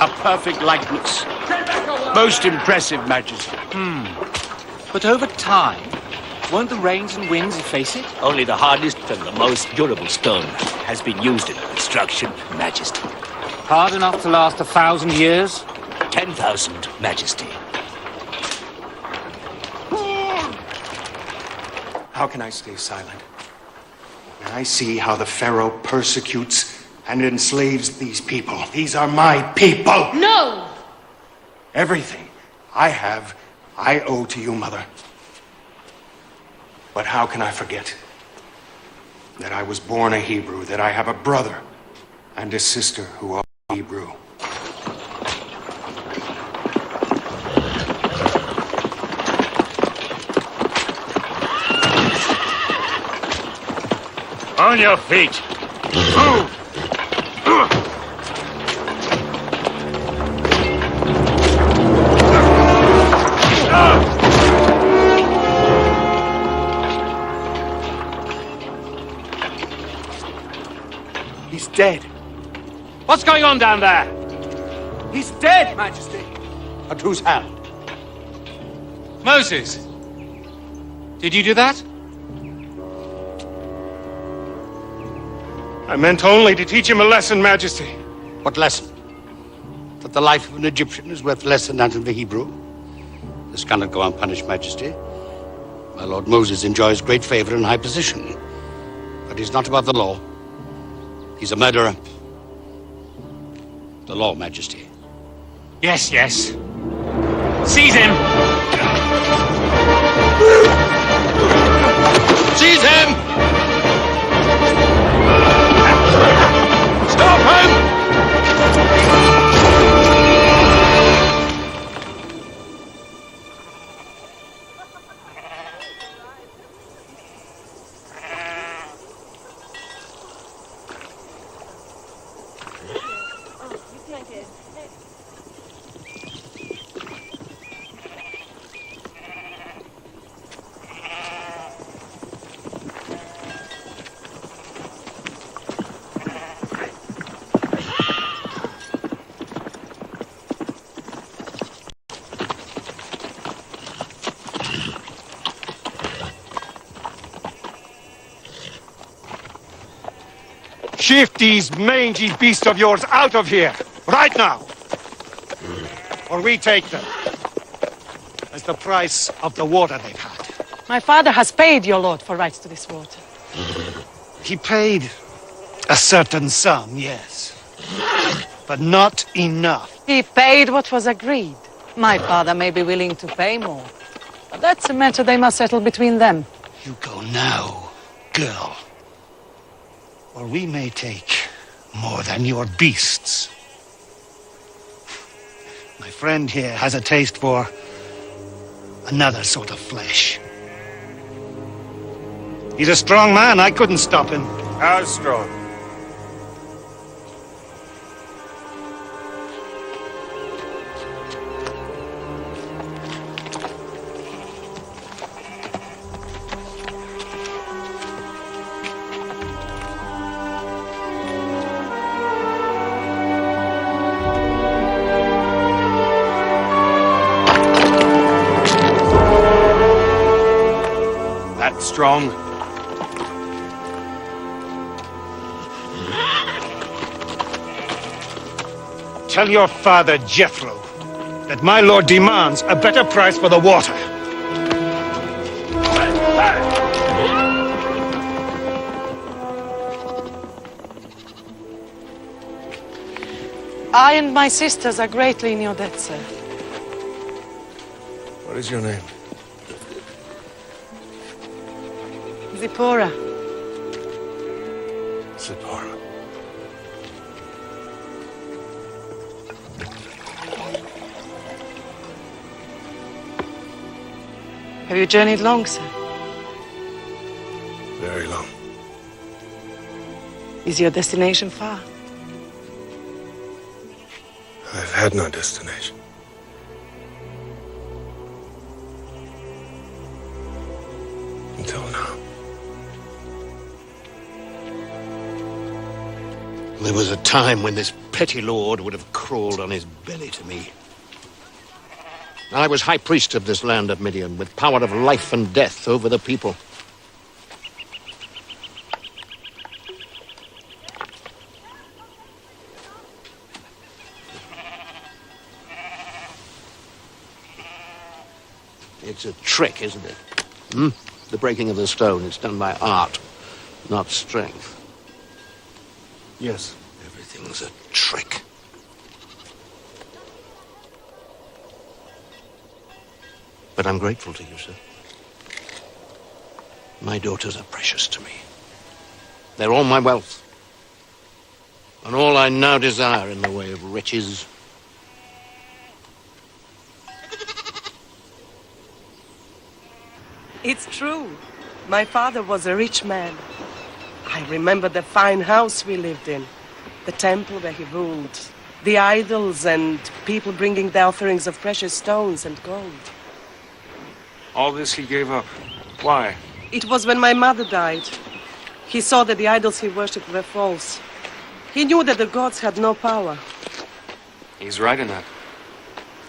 A perfect likeness. Most impressive, Majesty. But over time, won't the rains and winds efface it? Only the hardest and the most durable stone has been used in construction, Majesty. Hard enough to last 1,000 years? 10,000, Majesty. How can I stay silent when I see how the Pharaoh persecutes and enslaves these people? These are my people! No! Everything I have, I owe to you, Mother. But how can I forget that I was born a Hebrew, that I have a brother and a sister who are Hebrew? On your feet. Move. He's dead. What's going on down there? He's dead, Majesty. At whose hand? Moses! Did you do that? I meant only to teach him a lesson, Majesty. What lesson? That the life of an Egyptian is worth less than that of a Hebrew? This cannot go unpunished, Majesty. My Lord Moses enjoys great favor and high position, but he's not above the law. He's a murderer. The law, Majesty. Yes, yes. Seize him! Seize him! Stop him! Shift these mangy beasts of yours out of here, right now. Or we take them as the price of the water they've had. My father has paid your lord for rights to this water. He paid a certain sum, yes, but not enough. He paid what was agreed. My father may be willing to pay more, but that's a matter they must settle between them. You go now, girl. Or we may take more than your beasts. My friend here has a taste for another sort of flesh. He's a strong man. I couldn't stop him. How strong? Strong. Tell your father, Jethro, that my lord demands a better price for the water. I and my sisters are greatly in your debt, sir. What is your name? Zipporah. Zipporah. Have you journeyed long, sir? Very long. Is your destination far? I've had no destination. Until now. There was a time when this petty lord would have crawled on his belly to me. I was high priest of this land of Midian, with power of life and death over the people. It's a trick, isn't it? The breaking of the stone, it's done by art, not strength. Yes. Everything's a trick. But I'm grateful to you, sir. My daughters are precious to me. They're all my wealth. And all I now desire in the way of riches. It's true. My father was a rich man. I remember the fine house we lived in, the temple where he ruled, the idols and people bringing the offerings of precious stones and gold. All this he gave up. Why? It was when my mother died. He saw that the idols he worshipped were false. He knew that the gods had no power. He's right in that.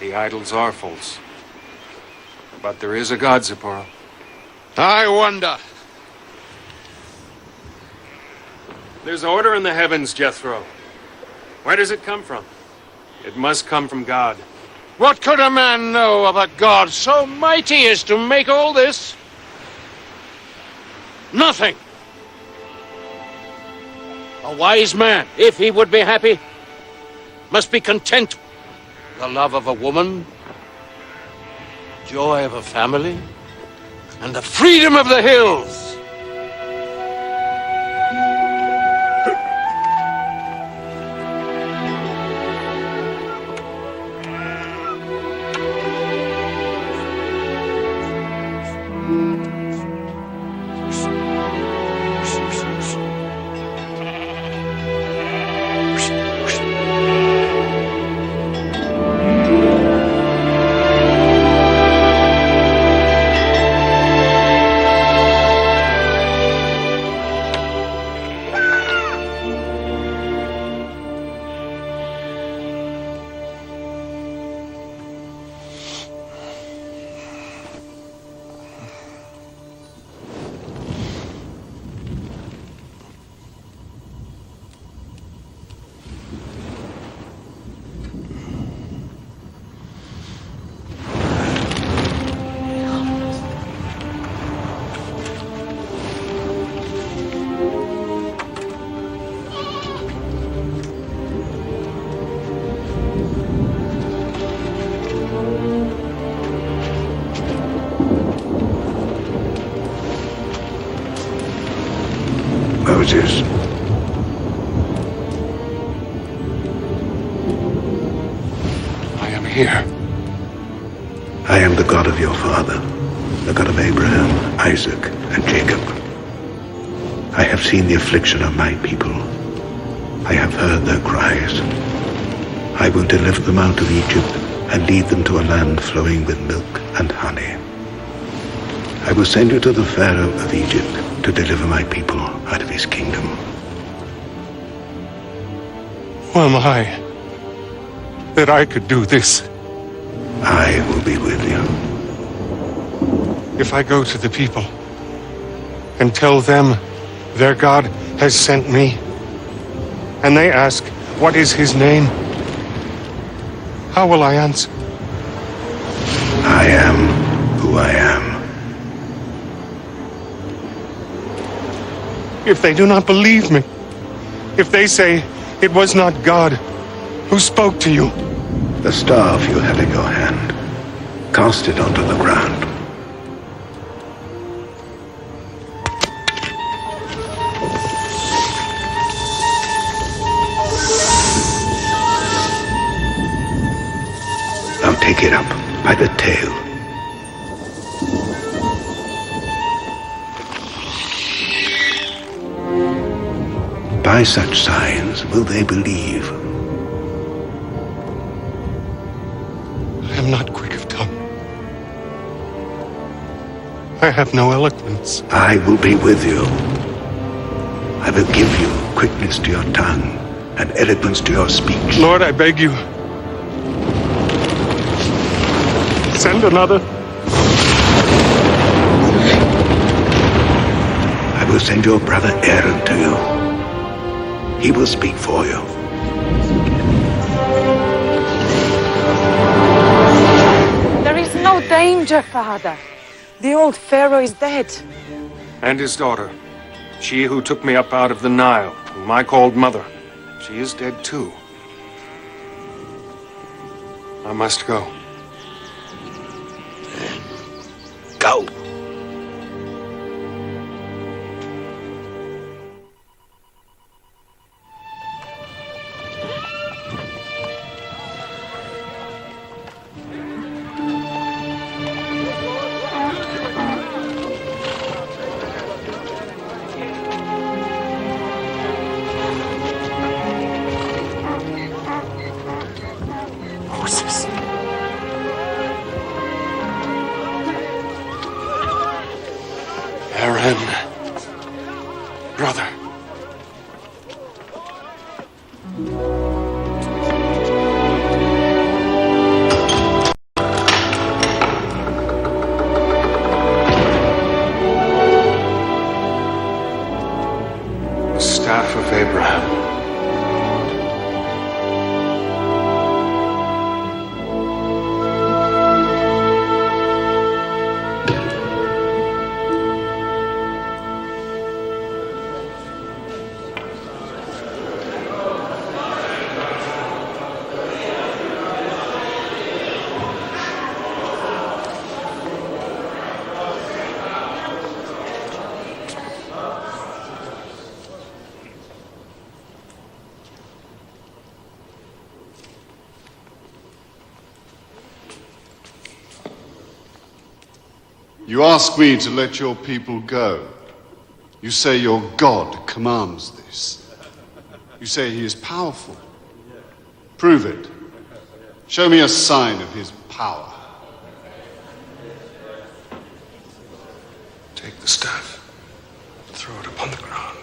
The idols are false. But there is a God, Zipporah. I wonder. There's order in the heavens, Jethro. Where does it come from? It must come from God. What could a man know of a God so mighty as to make all this? Nothing. A wise man, if he would be happy, must be content. The love of a woman, joy of a family, and the freedom of the hills. Moses. I am here. I am the God of your father, the God of Abraham, Isaac, and Jacob. I have seen the affliction of my people. I have heard their cries. I will deliver them out of Egypt and lead them to a land flowing with milk and honey. I will send you to the Pharaoh of Egypt to deliver my people out of his kingdom. Who am I that I could do this? I will be with you. If I go to the people and tell them their God has sent me, and they ask, what is his name? How will I answer? I am who I am. If they do not believe me, if they say it was not God, Who spoke to you? The staff you have in your hand. Cast it onto the ground. Now take it up by the tail. By such signs will they believe. I am not quick of tongue. I have no eloquence. I will be with you. I will give you quickness to your tongue and eloquence to your speech. Lord, I beg you. Send another. I will send your brother Aaron to you. He will speak for you. There is no danger, Father. The old Pharaoh is dead. And his daughter. She who took me up out of the Nile, whom I called mother. She is dead too. I must go. Go. Moses. Aaron. Brother. The staff of Abraham. You ask me to let your people go. You say your God commands this. You say he is powerful. Prove it. Show me a sign of his power. Take the staff. Throw it upon the ground.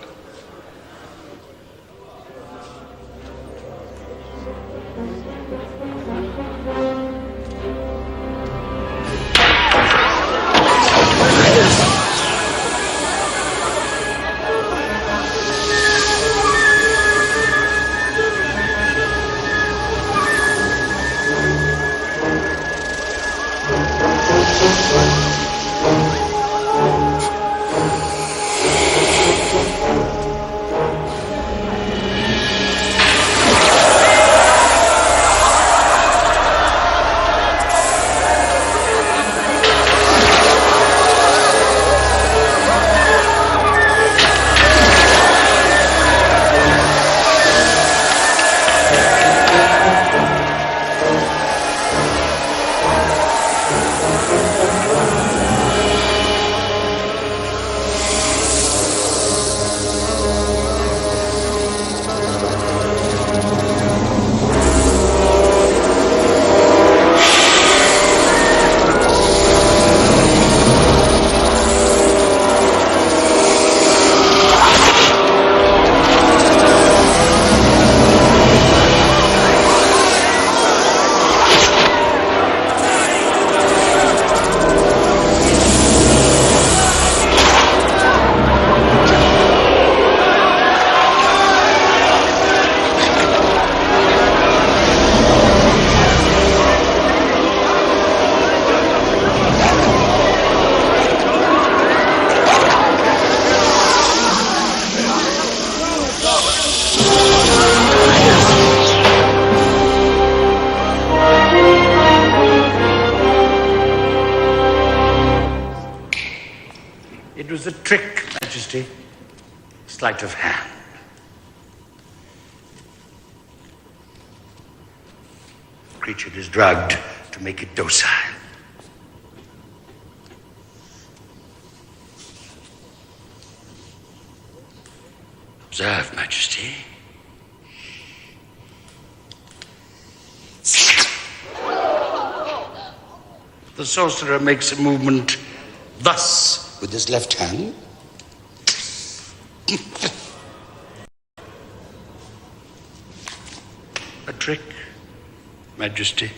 Majesty. Sleight of hand. The creature is drugged to make it docile. Observe, Majesty. The sorcerer makes a movement thus with his left hand. A trick, Majesty.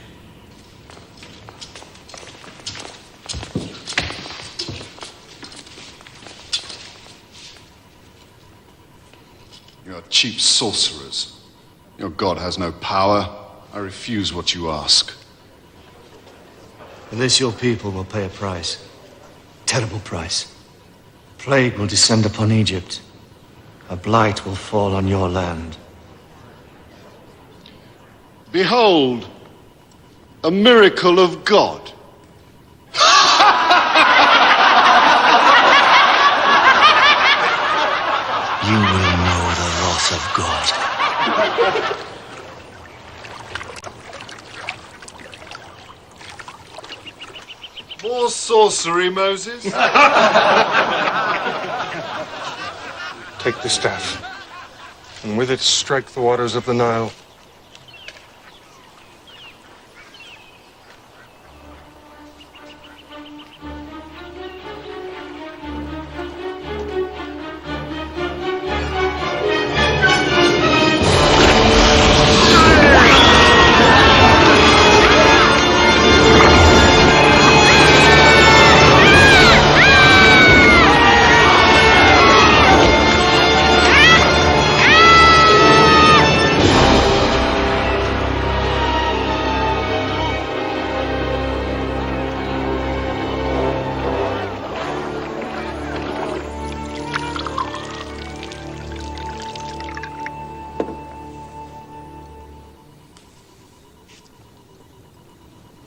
You are cheap sorcerers. Your god has no power. I refuse what you ask. For this your people will pay a price. Terrible price. Plague will descend upon Egypt. A blight will fall on your land. Behold, a miracle of God. You will know the wrath of God. More sorcery, Moses. Take the staff, and with it strike the waters of the Nile.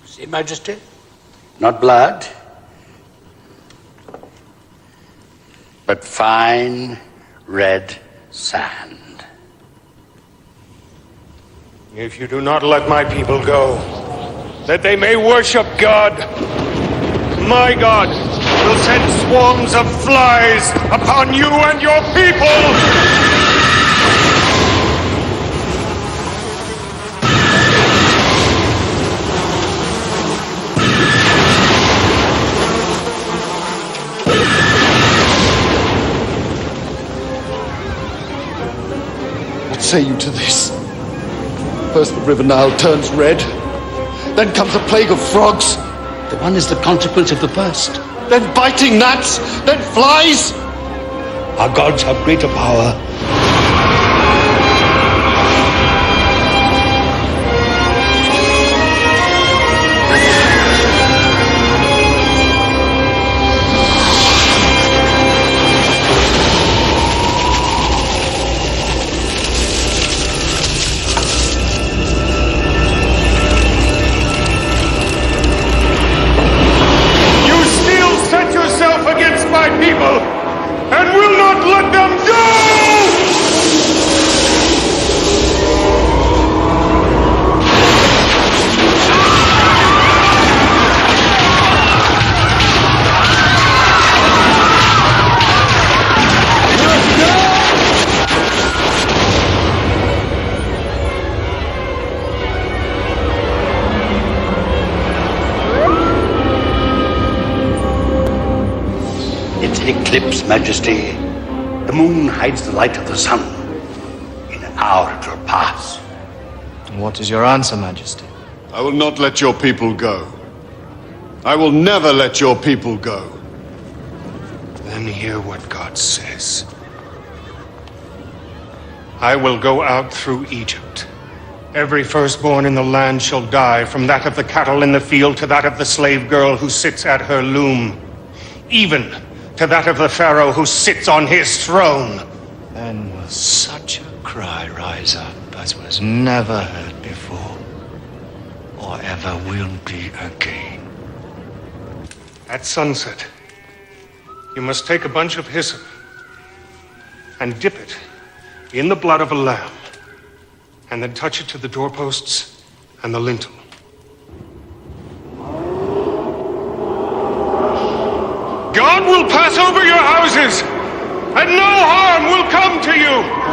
See, Majesty? Not blood, but fine red sand. If you do not let my people go, that they may worship God, my God will send swarms of flies upon you and your people! What say you to this? First the river Nile turns red, then comes a plague of frogs. The one is the consequence of the first. Then biting gnats, then flies. Our gods have greater power. Against my people, and will not let them go! Eclipse, Majesty. The moon hides the light of the sun. In an hour it will pass. And what is your answer, Majesty? I will not let your people go. I will never let your people go. Then hear what God says. I will go out through Egypt. Every firstborn in the land shall die, from that of the cattle in the field to that of the slave girl who sits at her loom. Even to that of the Pharaoh who sits on his throne. Then will such a cry rise up as was never heard before, or ever will be again. At sunset, you must take a bunch of hyssop and dip it in the blood of a lamb, and then touch it to the doorposts and the lintel. God will pass over your houses, and no harm will come to you.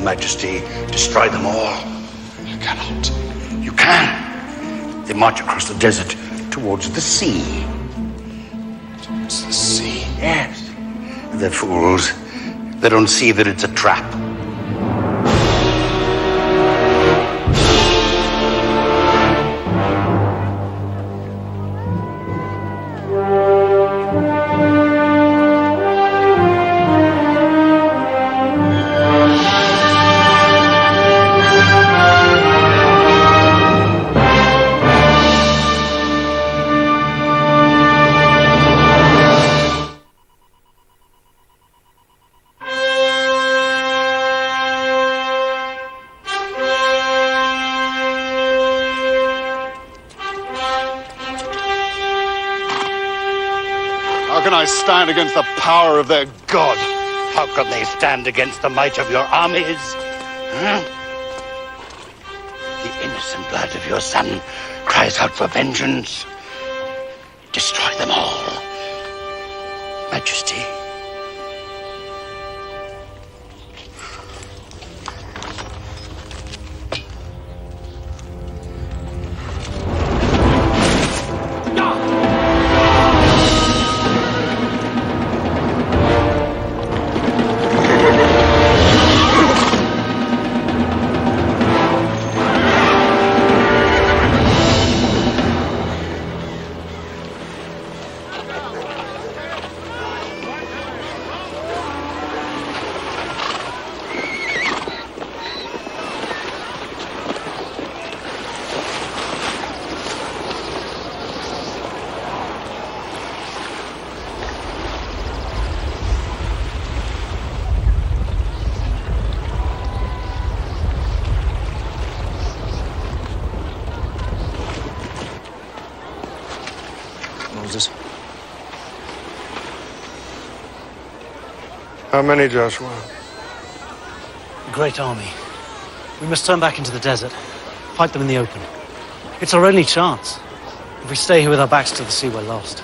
Majesty, destroy them all. You cannot. You can. They march across the desert towards the sea. Towards the sea? Yes. They're fools. They don't see that it's a trap. How can I stand against the power of their God? How can they stand against the might of your armies? Huh? The innocent blood of your son cries out for vengeance. Destroy them all, Majesty. Moses. How many, Joshua? A great army. We must turn back into the desert. Fight them in the open. It's our only chance. If we stay here with our backs to the sea, we're lost.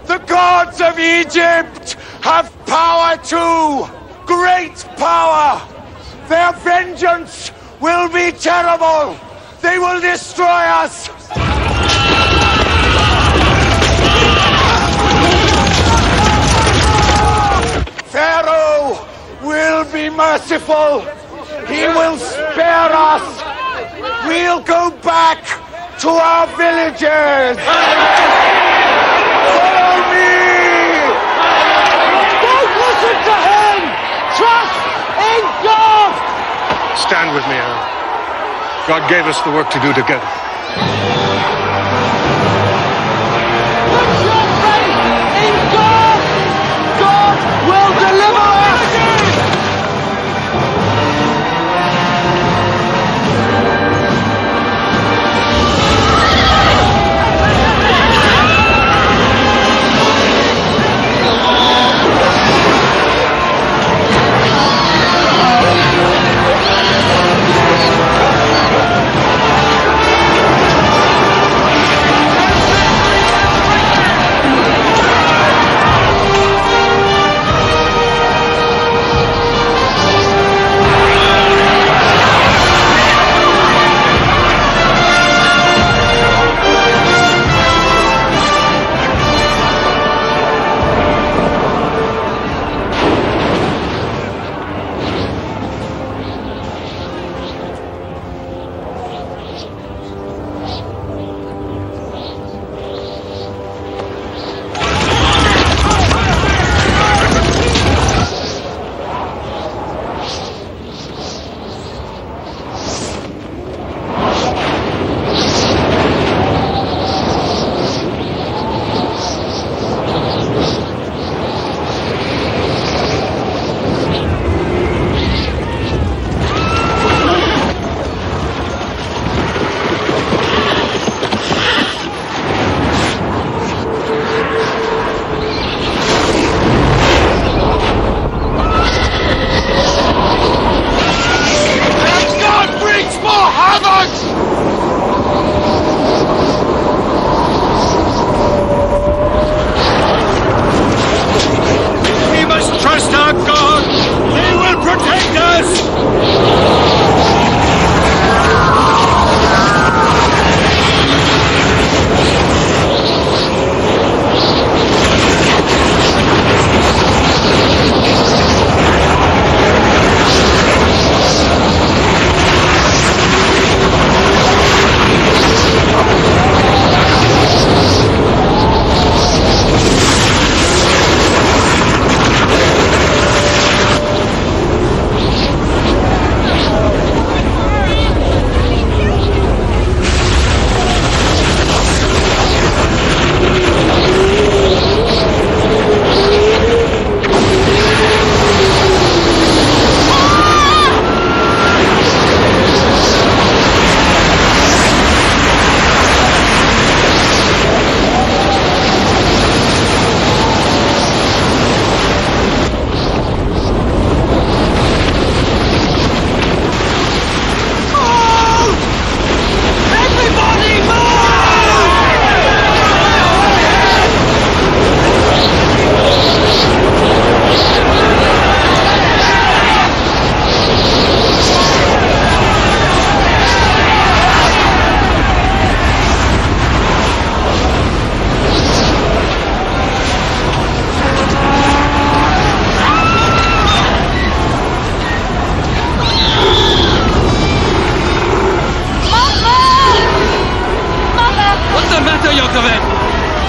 The gods of Egypt have power too! Great power! Their vengeance will be terrible! They will destroy us! Pharaoh will be merciful! He will spare us! We'll go back to our villages! Follow me! Don't listen to him! Trust in God! Stand with me, Aaron. God gave us the work to do together. Put your faith in God! God will deliver us!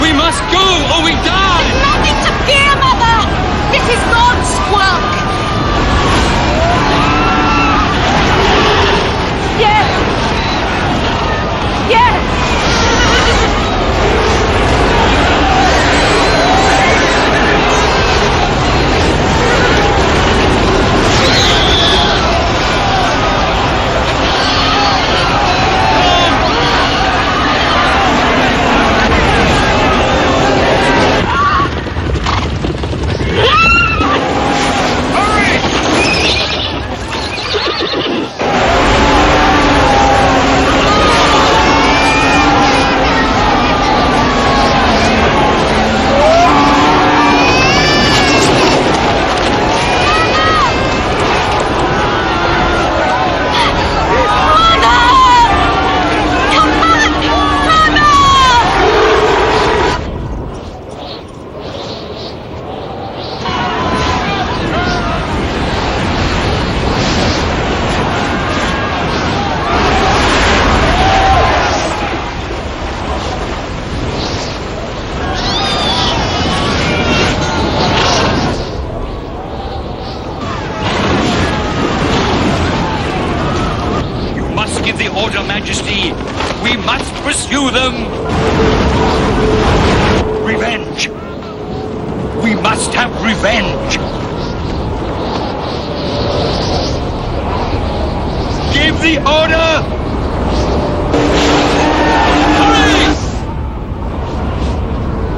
We must go or we die! There's nothing to fear, Mother! This is God's work! Yes! Yes!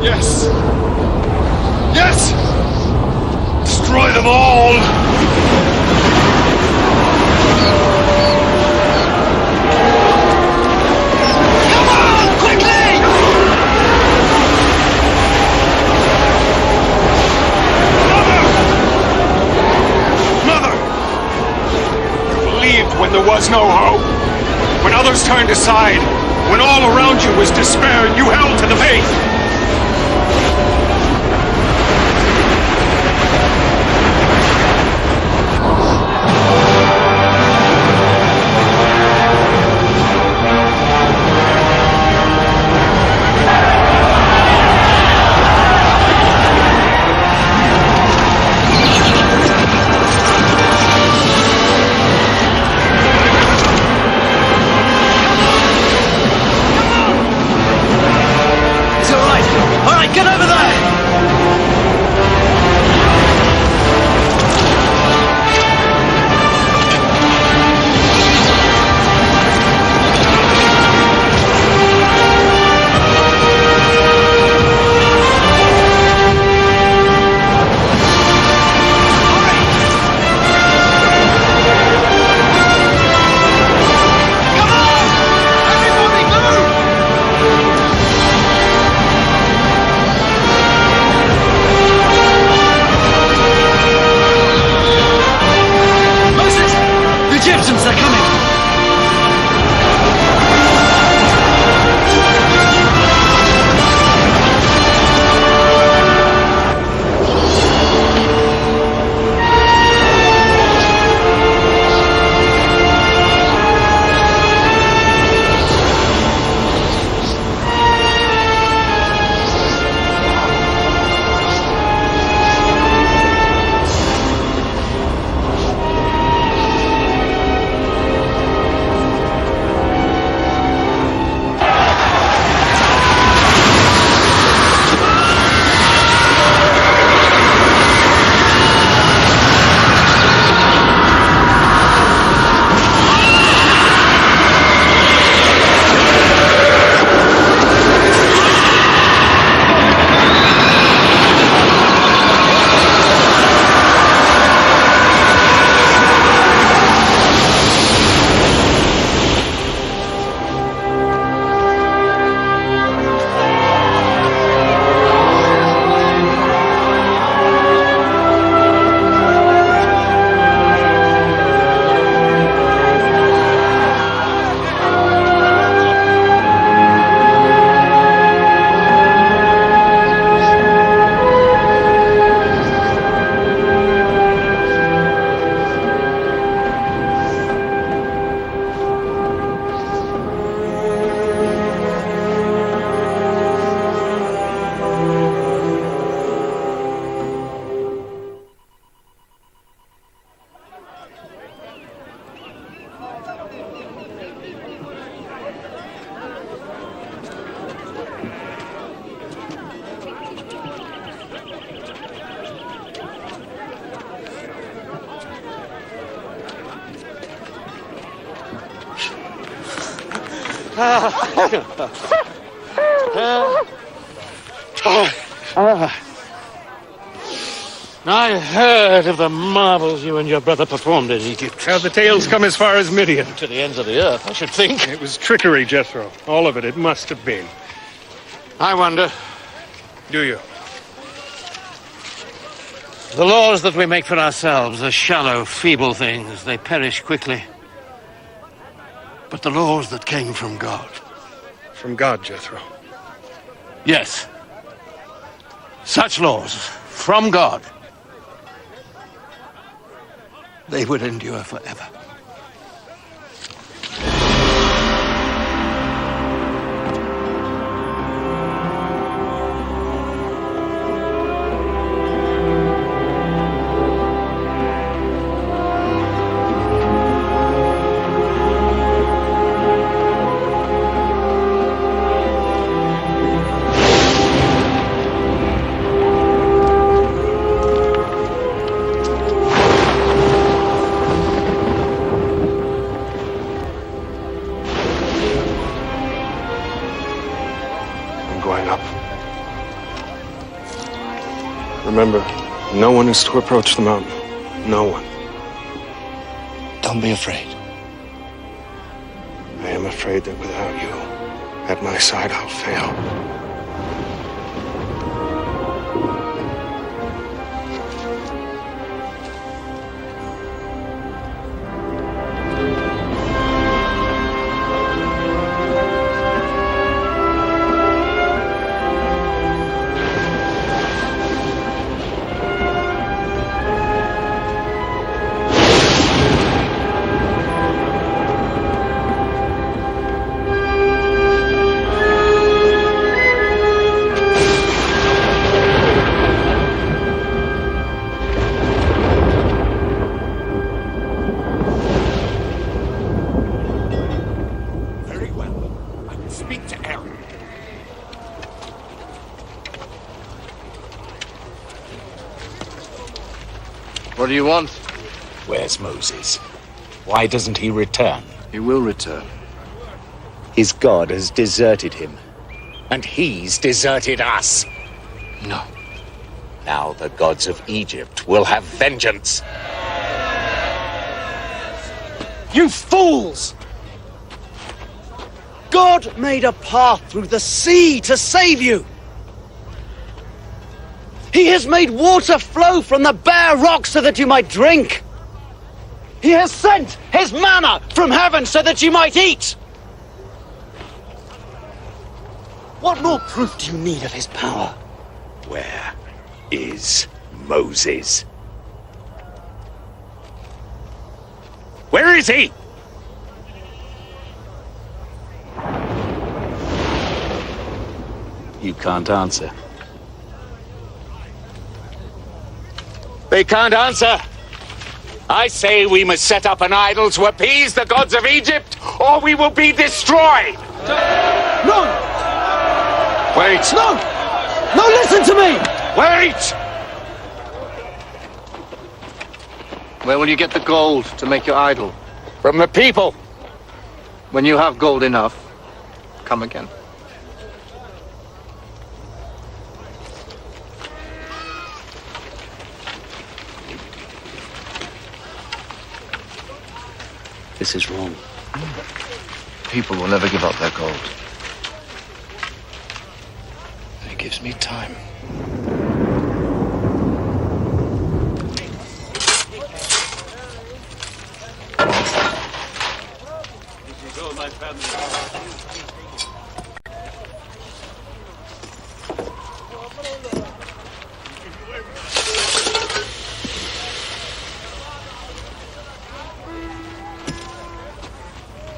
Yes! Yes! Destroy them all! Come on! Quickly! Mother! You believed when there was no hope. When others turned aside. When all around you was despair, you held to the faith. Get over there! Egyptians are coming! I heard of the marvels you and your brother performed in Egypt. The tales come as far as Midian. To the ends of the earth, I should think. It was trickery, Jethro. All of it. It must have been. I wonder. Do you? The laws that we make for ourselves are shallow, feeble things. They perish quickly. But the laws that came from God. From God, Jethro? Yes. Such laws from God. They would endure forever. Remember, no one is to approach the mountain. No one. Don't be afraid. I am afraid that without you at my side, I'll fail. What do you want? Where's Moses? Why doesn't he return? He will return. His God has deserted him. And he's deserted us. No. Now the gods of Egypt will have vengeance. You fools! God made a path through the sea to save you. He has made water flow from the bare rock so that you might drink. He has sent his manna from heaven so that you might eat. What more proof do you need of his power? Where is Moses? Where is he? You can't answer. They can't answer. I say we must set up an idol to appease the gods of Egypt, or we will be destroyed. No! Wait! No! No, listen to me! Wait! Where will you get the gold to make your idol? From the people. When you have gold enough, come again. This is wrong. People will never give up their gold. It gives me time.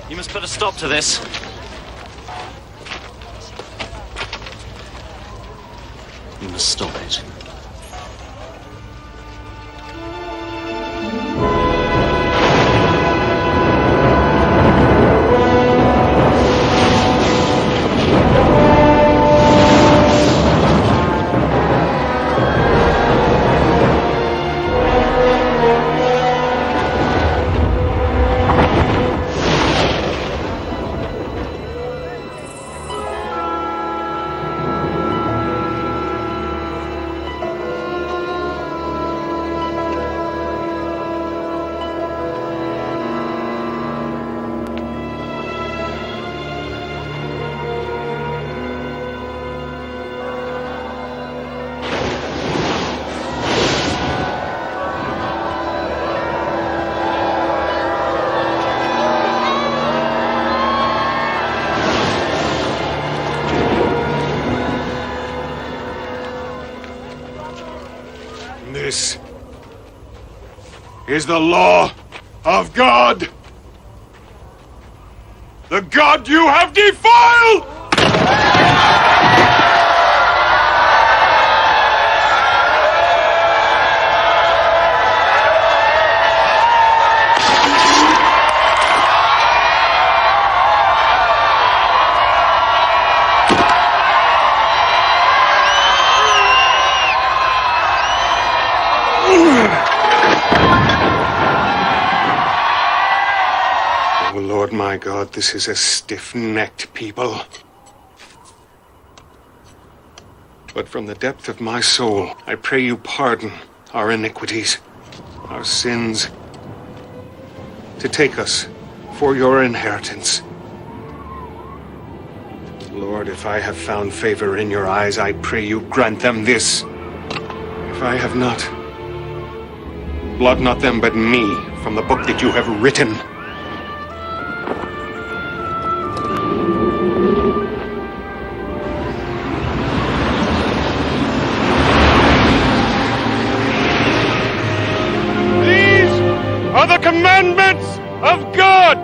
You must put a stop to this. You must stop it. This is the law of God. The God you have defiled! Oh, Lord my God, this is a stiff-necked people. But from the depth of my soul, I pray you pardon our iniquities, our sins, to take us for your inheritance. Lord, if I have found favor in your eyes, I pray you grant them this. If I have not, blot not them but me from the book that you have written. Are the commandments of God.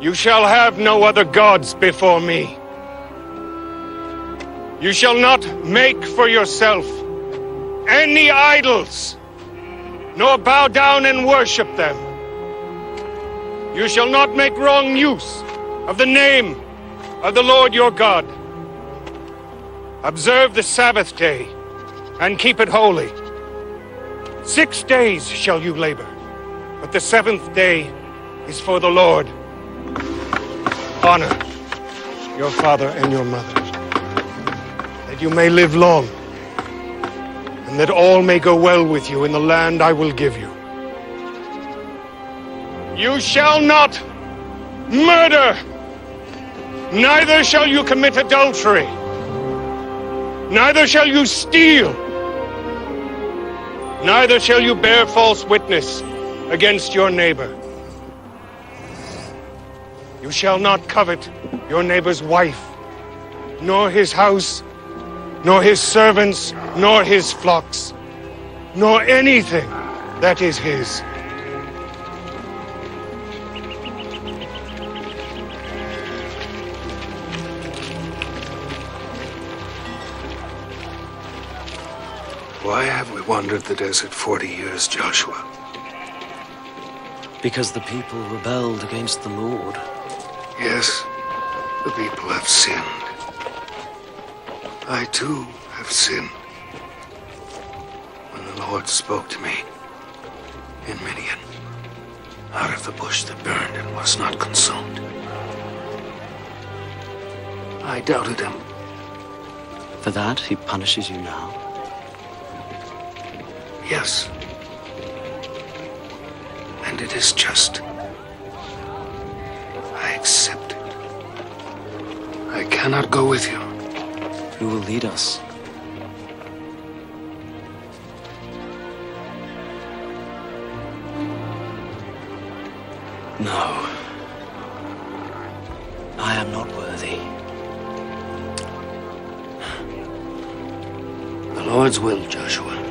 You shall have no other gods before me. You shall not make for yourself any idols, nor bow down and worship them. You shall not make wrong use of the name of the Lord your God. Observe the Sabbath day and keep it holy. 6 days shall you labor, but the 7th day is for the Lord. Honor your father and your mother, that you may live long, and that all may go well with you in the land I will give you. You shall not murder, neither shall you commit adultery, neither shall you steal, neither shall you bear false witness against your neighbor. You shall not covet your neighbor's wife, nor his house, nor his servants, nor his flocks, nor anything that is his. Why have we wandered the desert 40 years, Joshua? Because the people rebelled against the Lord. Yes, the people have sinned. I too have sinned. When the Lord spoke to me in Midian, out of the bush that burned and was not consumed, I doubted him. For that, he punishes you now. Yes. And it is just. I accept it. I cannot go with you. Who will lead us? No. I am not worthy. The Lord's will, Joshua.